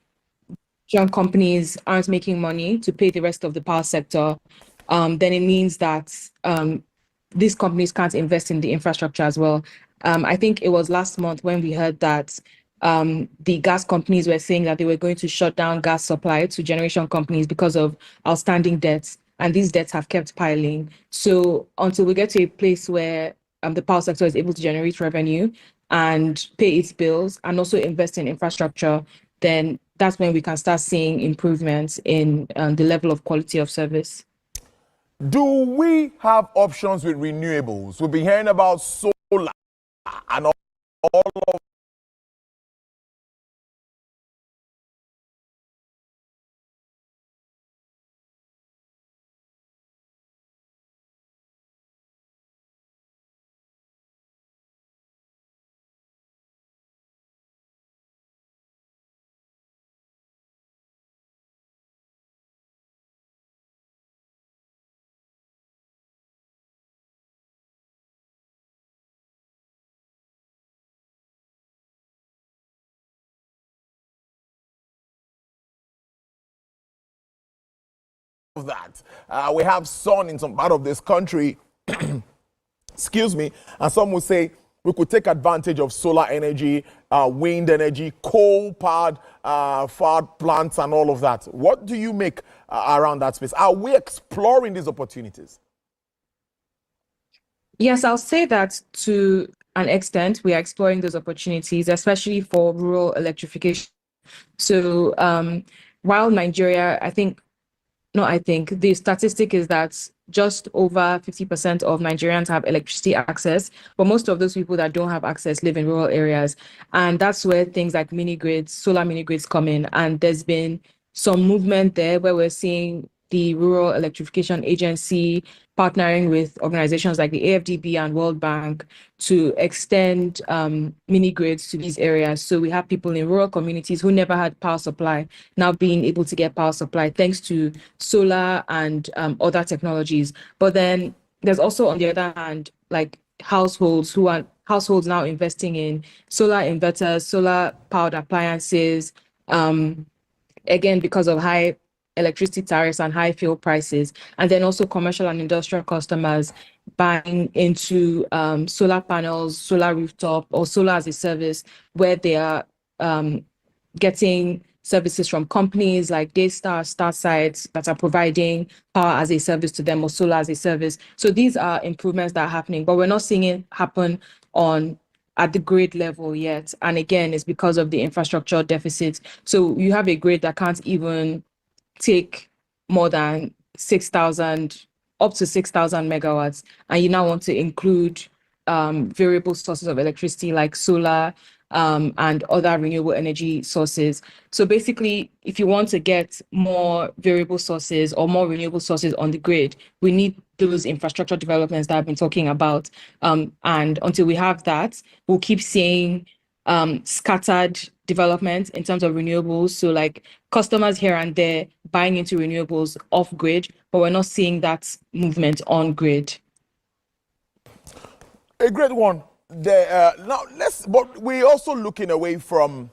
young companies aren't making money to pay the rest of the power sector, then it means that these companies can't invest in the infrastructure as well. I think it was last month when we heard that the gas companies were saying that they were going to shut down gas supply to generation companies because of outstanding debts. And these debts have kept piling. So until we get to a place where the power sector is able to generate revenue and pay its bills and also invest in infrastructure, then that's when we can start seeing improvements in the level of quality of service. Do we have options with renewables? We've been hearing about solar and all of that. We have sun in some part of this country, excuse me, and some will say we could take advantage of solar energy, wind energy, coal-powered plants and all of that. What do you make around that space? Are we exploring these opportunities? Yes, I'll say that to an extent, we are exploring those opportunities, especially for rural electrification. So while Nigeria, the statistic is that just over 50% of Nigerians have electricity access, but most of those people that don't have access live in rural areas. And that's where things like mini grids, solar mini grids come in. And there's been some movement there where we're seeing the Rural Electrification Agency partnering with organizations like the AFDB and World Bank to extend mini grids to these areas. So we have people in rural communities who never had power supply now being able to get power supply thanks to solar and other technologies. But then there's also, on the other hand, like households now investing in solar inverters, solar powered appliances, again, because of high electricity tariffs and high fuel prices, and then also commercial and industrial customers buying into solar panels, solar rooftop, or solar as a service, where they are getting services from companies like Daystar, Starsites that are providing power as a service to them, or solar as a service. So these are improvements that are happening, but we're not seeing it happen at the grid level yet. And again, it's because of the infrastructure deficit. So you have a grid that can't even take more than 6,000, up to 6,000 megawatts, and you now want to include variable sources of electricity like solar and other renewable energy sources. So basically, if you want to get more variable sources or more renewable sources on the grid, we need those infrastructure developments that I've been talking about. And until we have that, we'll keep seeing scattered development in terms of renewables. So like customers here and there buying into renewables off grid, but we're not seeing that movement on grid. A great one. Now but we're also looking away from,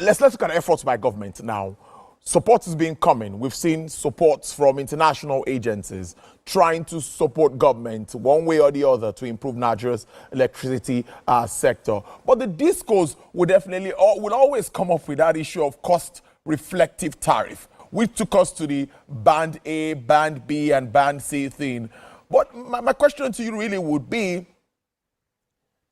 let's look at efforts by government now. Support has been coming. We've seen supports from international agencies trying to support government one way or the other to improve Nigeria's electricity sector. But the discourse will always come up with that issue of cost reflective tariff, which took us to the band A, band B, and band C thing. But my question to you really would be,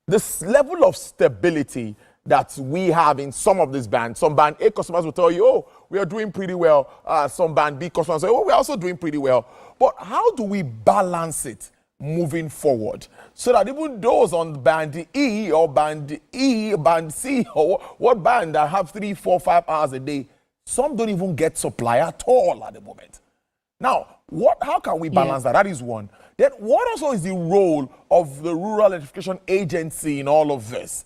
this level of stability that we have in some of these bands. Some band A customers will tell you, oh, we are doing pretty well. Some band B customers say, oh, we're also doing pretty well. But how do we balance it moving forward so that even those on band E or band E, band C, or what band that have 3, 4, 5 hours a day, some don't even get supply at all at the moment. Now, how can we balance that? That is one. Then what also is the role of the Rural Electrification Agency in all of this?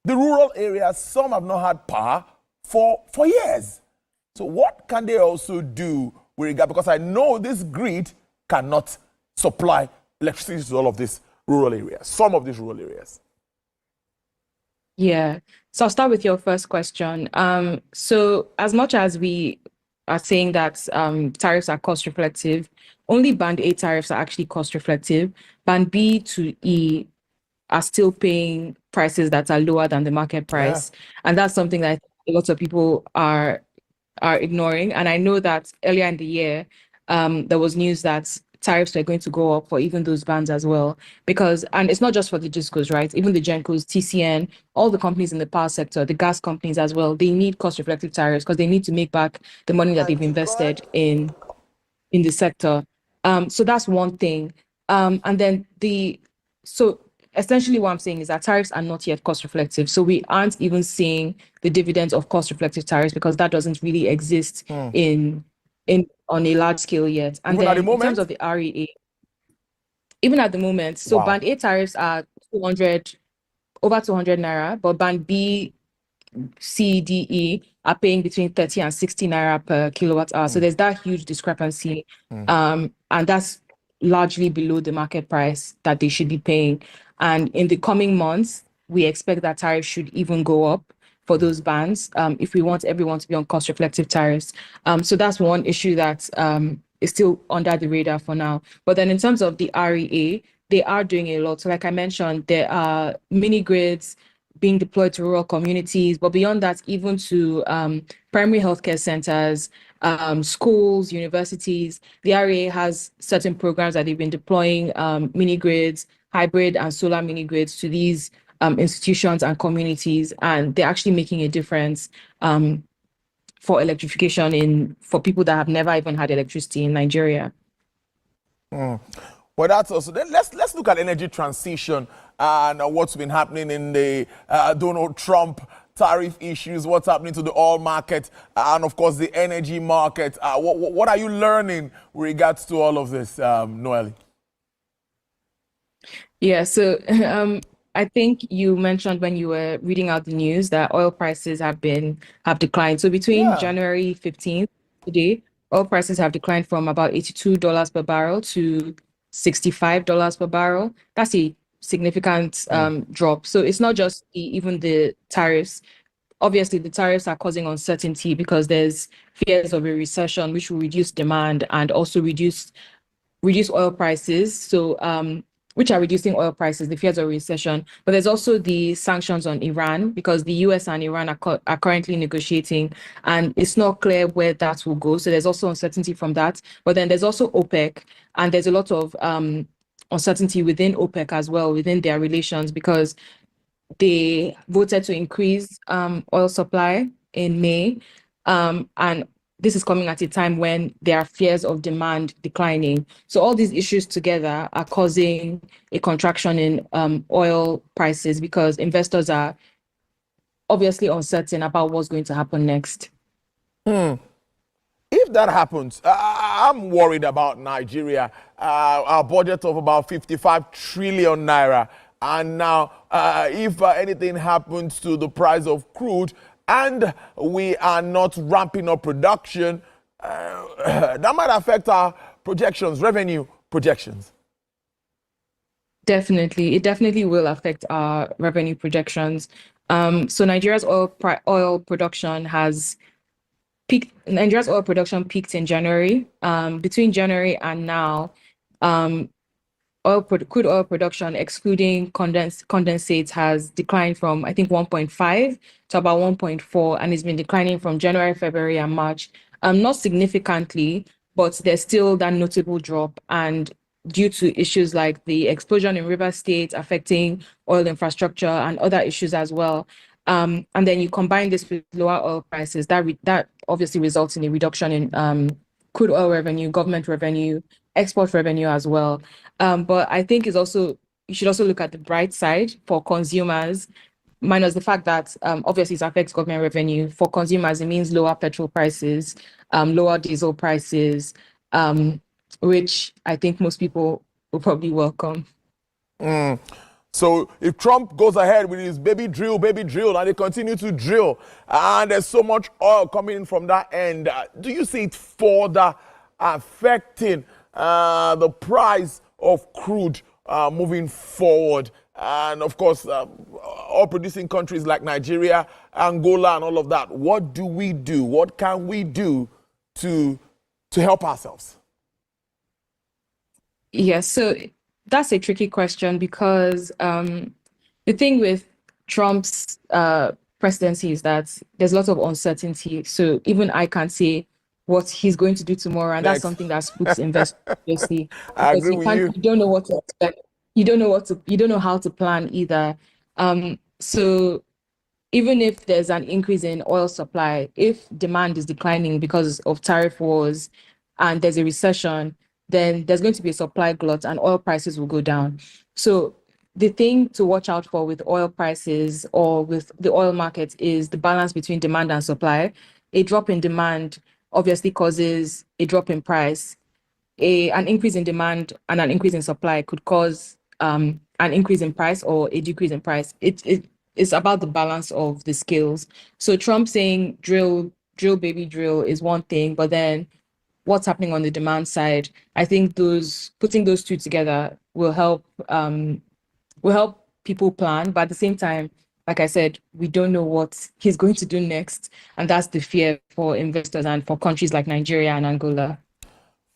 The rural areas, some have not had power for years. So what can they also do with regard? Because I know this grid cannot supply electricity to all of these rural areas, some of these rural areas. Yeah. So I'll start with your first question. So as much as we are saying that tariffs are cost reflective, only band A tariffs are actually cost reflective. Band B to E are still paying prices that are lower than the market price. Yeah. And that's something that a lot of people are ignoring. And I know that earlier in the year, there was news that tariffs were going to go up for even those bands as well. And it's not just for the DISCOs, right? Even the GENCOs, TCN, all the companies in the power sector, the gas companies as well, they need cost-reflective tariffs because they need to make back the money that they've invested in the sector. So that's one thing. And then so essentially what I'm saying is that tariffs are not yet cost-reflective. So we aren't even seeing the dividends of cost-reflective tariffs because that doesn't really exist on a large scale yet. And then in terms of the REA, even at the moment, so band A tariffs are over 200 naira, but band B, C, D, E are paying between 30 and 60 naira per kilowatt hour. So there's that huge discrepancy. And that's largely below the market price that they should be paying. And in the coming months, we expect that tariff should even go up for those bands if we want everyone to be on cost-reflective tariffs. So that's one issue that is still under the radar for now. But then in terms of the REA, they are doing a lot. So like I mentioned, there are mini grids being deployed to rural communities, but beyond that, even to primary healthcare centers, schools, universities. The REA has certain programs that they've been deploying mini grids, hybrid and solar mini grids to these institutions and communities, and they're actually making a difference for electrification for people that have never even had electricity in Nigeria. Well, that's also. Then let's look at energy transition and what's been happening in the Donald Trump tariff issues, what's happening to the oil market, and of course the energy market. What are you learning with regards to all of this, Noelle? Yeah, so I think you mentioned when you were reading out the news that oil prices have declined. So between January 15th today, oil prices have declined from about $82 per barrel to $65 per barrel. That's a significant drop. So it's not just even the tariffs. Obviously, the tariffs are causing uncertainty because there's fears of a recession, which will reduce demand and also reduce oil prices. So, which are reducing oil prices, the fears of recession. But there's also the sanctions on Iran because the US and Iran are currently negotiating, and it's not clear where that will go. So there's also uncertainty from that. But then there's also OPEC, and there's a lot of uncertainty within OPEC as well, within their relations, because they voted to increase oil supply in May. And this is coming at a time when there are fears of demand declining. So all these issues together are causing a contraction in oil prices because investors are obviously uncertain about what's going to happen next. If that happens, I'm worried about Nigeria. Our budget of about 55 trillion naira. And now, if anything happens to the price of crude, and we are not ramping up production, that might affect our projections, revenue projections. Definitely. It definitely will affect our revenue projections. So Nigeria's oil production has peaked. Nigeria's oil production peaked in January. Between January and now, crude oil production, excluding condensates, has declined from, I think, 1.5 to about 1.4, and it's been declining from January, February, and March. Not significantly, but there's still that notable drop. And due to issues like the explosion in River State affecting oil infrastructure and other issues as well. And then you combine this with lower oil prices, that obviously results in a reduction in crude oil revenue, government revenue, export revenue as well. But I think you should also look at the bright side for consumers, minus the fact that obviously it affects government revenue. For consumers, it means lower petrol prices, lower diesel prices, which I think most people will probably welcome. So if Trump goes ahead with his baby drill, and they continue to drill, and there's so much oil coming in from that end, do you see it further affecting the price of crude moving forward? And of course, oil producing countries like Nigeria, Angola, and all of that, what do we do? What can we do to help ourselves? Yes, so that's a tricky question because the thing with Trump's presidency is that there's a lot of uncertainty. So even I can't say what he's going to do tomorrow, and that's something that spooks investors, obviously. I agree with you. You don't know what to expect. You don't know how to plan either. So even if there's an increase in oil supply, if demand is declining because of tariff wars and there's a recession, then there's going to be a supply glut and oil prices will go down. So the thing to watch out for with oil prices or with the oil market is the balance between demand and supply. A drop in demand obviously causes a drop in price. An increase in demand and an increase in supply could cause an increase in price or a decrease in price. It's about the balance of the scales. So Trump saying drill, baby, drill is one thing, but then what's happening on the demand side, I think putting those two together will help people plan. But at the same time, like I said, we don't know what he's going to do next. And that's the fear for investors and for countries like Nigeria and Angola.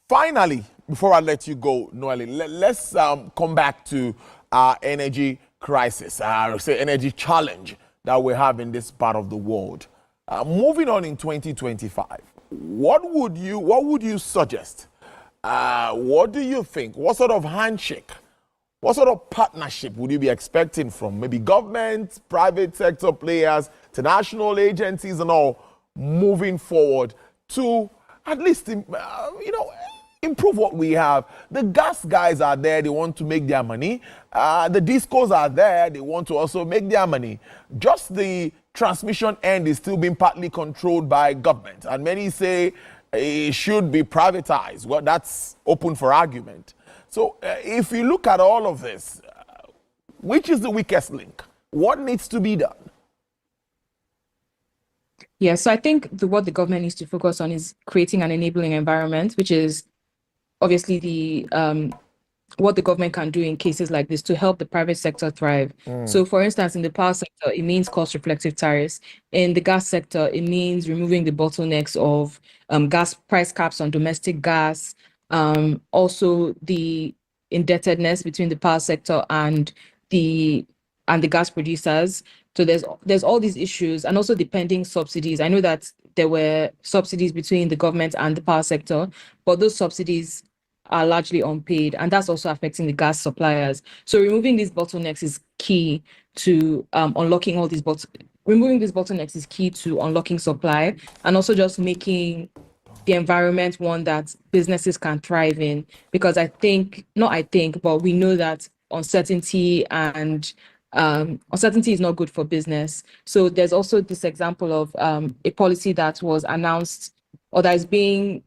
Finally, before I let you go, Noelle, let's come back to our energy crisis, say energy challenge that we have in this part of the world. Moving on in 2025, what would you suggest? What do you think? What sort of handshake? What sort of partnership would you be expecting from maybe government, private sector players, international agencies and all moving forward to at least, improve what we have? The gas guys are there, they want to make their money. The discos are there, they want to also make their money. Just the transmission end is still being partly controlled by government. And many say it should be privatized. Well, that's open for argument. So if you look at all of this, which is the weakest link? What needs to be done? Yeah, so I think what the government needs to focus on is creating an enabling environment, which is obviously what the government can do in cases like this to help the private sector thrive. So, for instance, in the power sector, it means cost-reflective tariffs. In the gas sector, it means removing the bottlenecks of gas price caps on domestic gas, also the indebtedness between the power sector and the gas producers. So there's all these issues, and also the pending subsidies. I know that there were subsidies between the government and the power sector, but those subsidies are largely unpaid, and that's also affecting the gas suppliers. So removing these bottlenecks is key to unlocking all these removing these bottlenecks is key to unlocking supply, and also just making the environment one that businesses can thrive in. Because but we know that uncertainty is not good for business. So there's also this example of a policy that was announced or that is being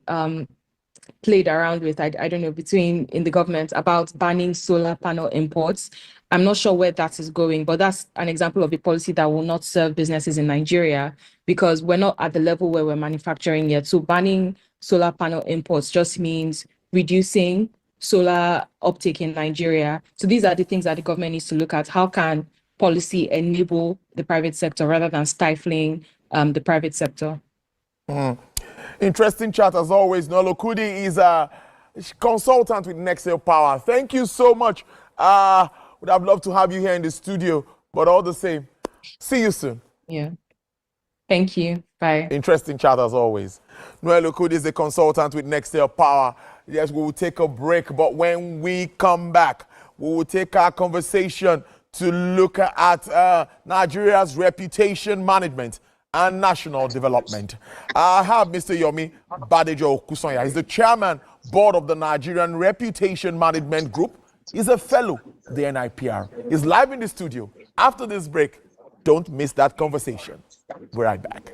played around with, I don't know, in the government about banning solar panel imports. I'm not sure where that is going, but that's an example of a policy that will not serve businesses in Nigeria because we're not at the level where we're manufacturing yet. So banning solar panel imports just means reducing solar uptake in Nigeria. So these are the things that the government needs to look at. How can policy enable the private sector rather than stifling the private sector? Interesting chat as always. Nolo Kudi is a consultant with Nextel Power. Thank you so much. Would have loved to have you here in the studio, but all the same, see you soon. Yeah. Thank you. Bye. Interesting chat as always. Noel Okudi is a consultant with Nextel Power. Yes, we will take a break, but when we come back, we will take our conversation to look at Nigeria's reputation management and national development. I have Mr. Yomi Badejo Kusanya. He's the chairman, board of the Nigerian Reputation Management Group. He's a fellow, the NIPR. He's live in the studio. After this break, don't miss that conversation. We're right back.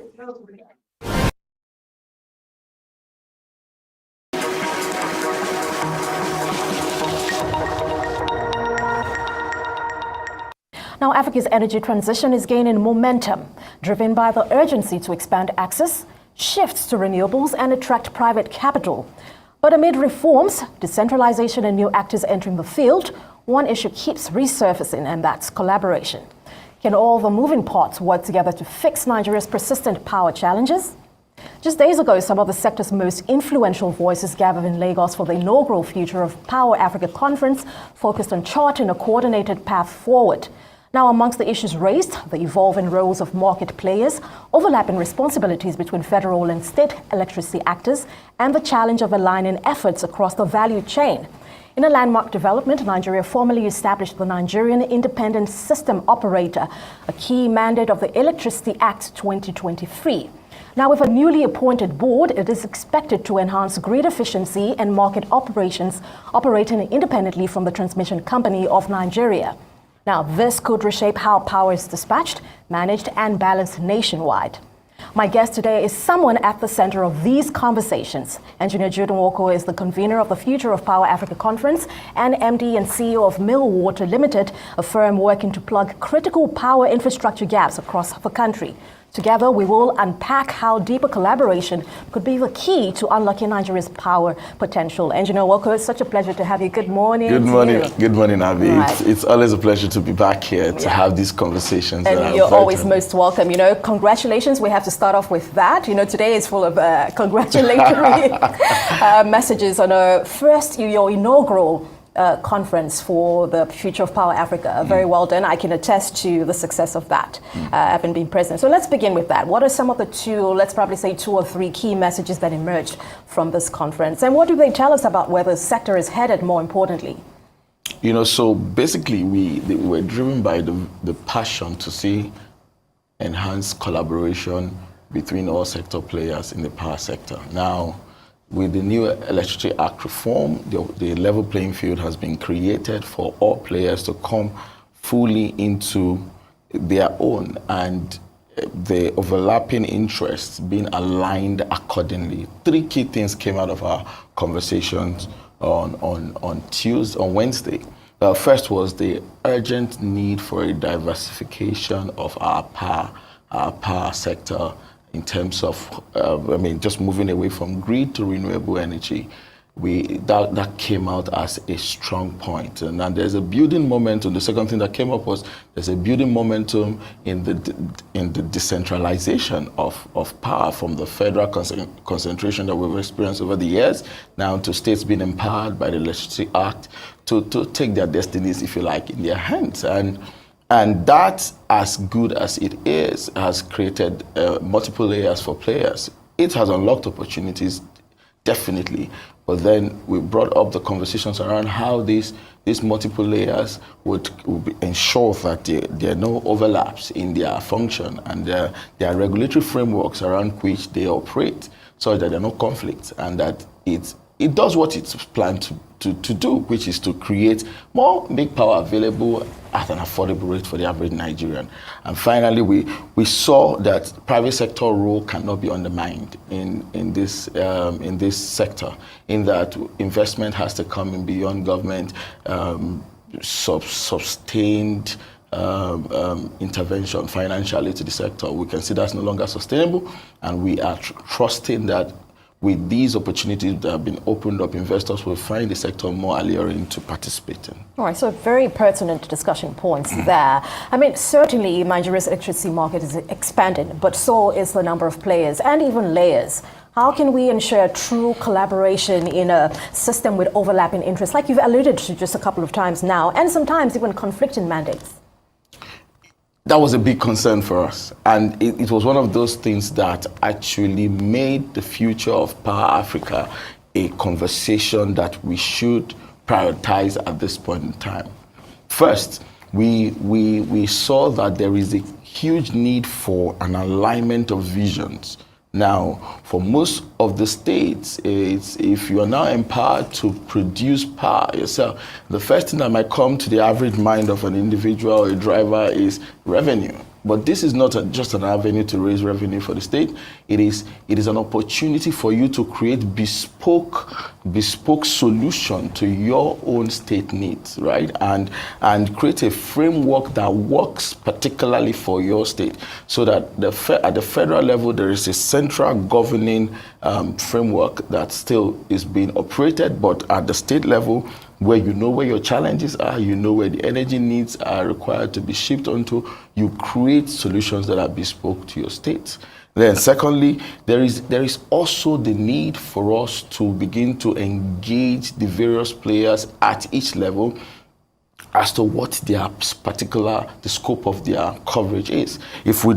Now, Africa's energy transition is gaining momentum, driven by the urgency to expand access, shifts to renewables, and attract private capital. But amid reforms, decentralization, and new actors entering the field, one issue keeps resurfacing, and that's collaboration. Can all the moving parts work together to fix Nigeria's persistent power challenges? Just days ago, some of the sector's most influential voices gathered in Lagos for the inaugural Future of Power Africa conference focused on charting a coordinated path forward. Now, amongst the issues raised, the evolving roles of market players, overlapping responsibilities between federal and state electricity actors, and the challenge of aligning efforts across the value chain. In a landmark development, Nigeria formally established the Nigerian Independent System Operator, a key mandate of the Electricity Act 2023. Now, with a newly appointed board, it is expected to enhance grid efficiency and market operations operating independently from the transmission company of Nigeria. Now, this could reshape how power is dispatched, managed, and balanced nationwide. My guest today is someone at the center of these conversations. Engineer Jude Nwoko is the convener of the Future of Power Africa Conference and MD and CEO of Millwater Limited, a firm working to plug critical power infrastructure gaps across the country. Together, we will unpack how deeper collaboration could be the key to unlocking Nigeria's power potential. Engineer Nwoko, it's such a pleasure to have you. Good morning. Good morning. Good morning, Abby. Right. It's always a pleasure to be back here to have these conversations. And you're always most welcome. You know, congratulations. We have to start off with that. You know, today is full of congratulatory messages on your inaugural conference for the Future of Power Africa. Very well done. I can attest to the success of that, having been present. So let's begin with that. What are some of the two or three key messages that emerged from this conference? And what do they tell us about where the sector is headed, more importantly? You know, so basically we were driven by the passion to see enhanced collaboration between all sector players in the power sector. Now, with the new Electricity Act reform, the level playing field has been created for all players to come fully into their own, and the overlapping interests being aligned accordingly. Three key things came out of our conversations on Wednesday. First was the urgent need for a diversification of our power sector, in terms of, just moving away from grid to renewable energy. that came out as a strong point. And there's a building momentum. The second thing that came up was there's a building momentum in the decentralization of power from the federal concentration that we've experienced over the years now to states being empowered by the Legislative Act to take their destinies, if you like, in their hands. And that, as good as it is, has created multiple layers for players. It has unlocked opportunities, definitely. But then we brought up the conversations around how these multiple layers would ensure that there are no overlaps in their function and there are regulatory frameworks around which they operate so that there are no conflicts and that it does what it's planned to do, which is to create more big power available at an affordable rate for the average Nigerian. And finally, we saw that private sector role cannot be undermined in this sector, in that investment has to come in beyond government, sustained intervention financially to the sector. We can see that's no longer sustainable, and we are trusting that with these opportunities that have been opened up, investors will find the sector more alluring to participate in. All right, so very pertinent discussion points there. I mean, certainly Nigeria's electricity market is expanding, but so is the number of players and even layers. How can we ensure true collaboration in a system with overlapping interests, like you've alluded to just a couple of times now, and sometimes even conflicting mandates? That was a big concern for us. And it was one of those things that actually made the future of Power Africa a conversation that we should prioritize at this point in time. First, we saw that there is a huge need for an alignment of visions. Now, for most of the states, if you are now empowered to produce power yourself, the first thing that might come to the average mind of an individual or a driver is revenue. But this is not just an avenue to raise revenue for the state. It is an opportunity for you to create bespoke solution to your own state needs, right? And create a framework that works particularly for your state, so that at the federal level there is a central governing framework that still is being operated, but at the state level, where you know where your challenges are, you know where the energy needs are required to be shipped onto, you create solutions that are bespoke to your state. Then secondly, there is also the need for us to begin to engage the various players at each level as to what the scope of their coverage is. If we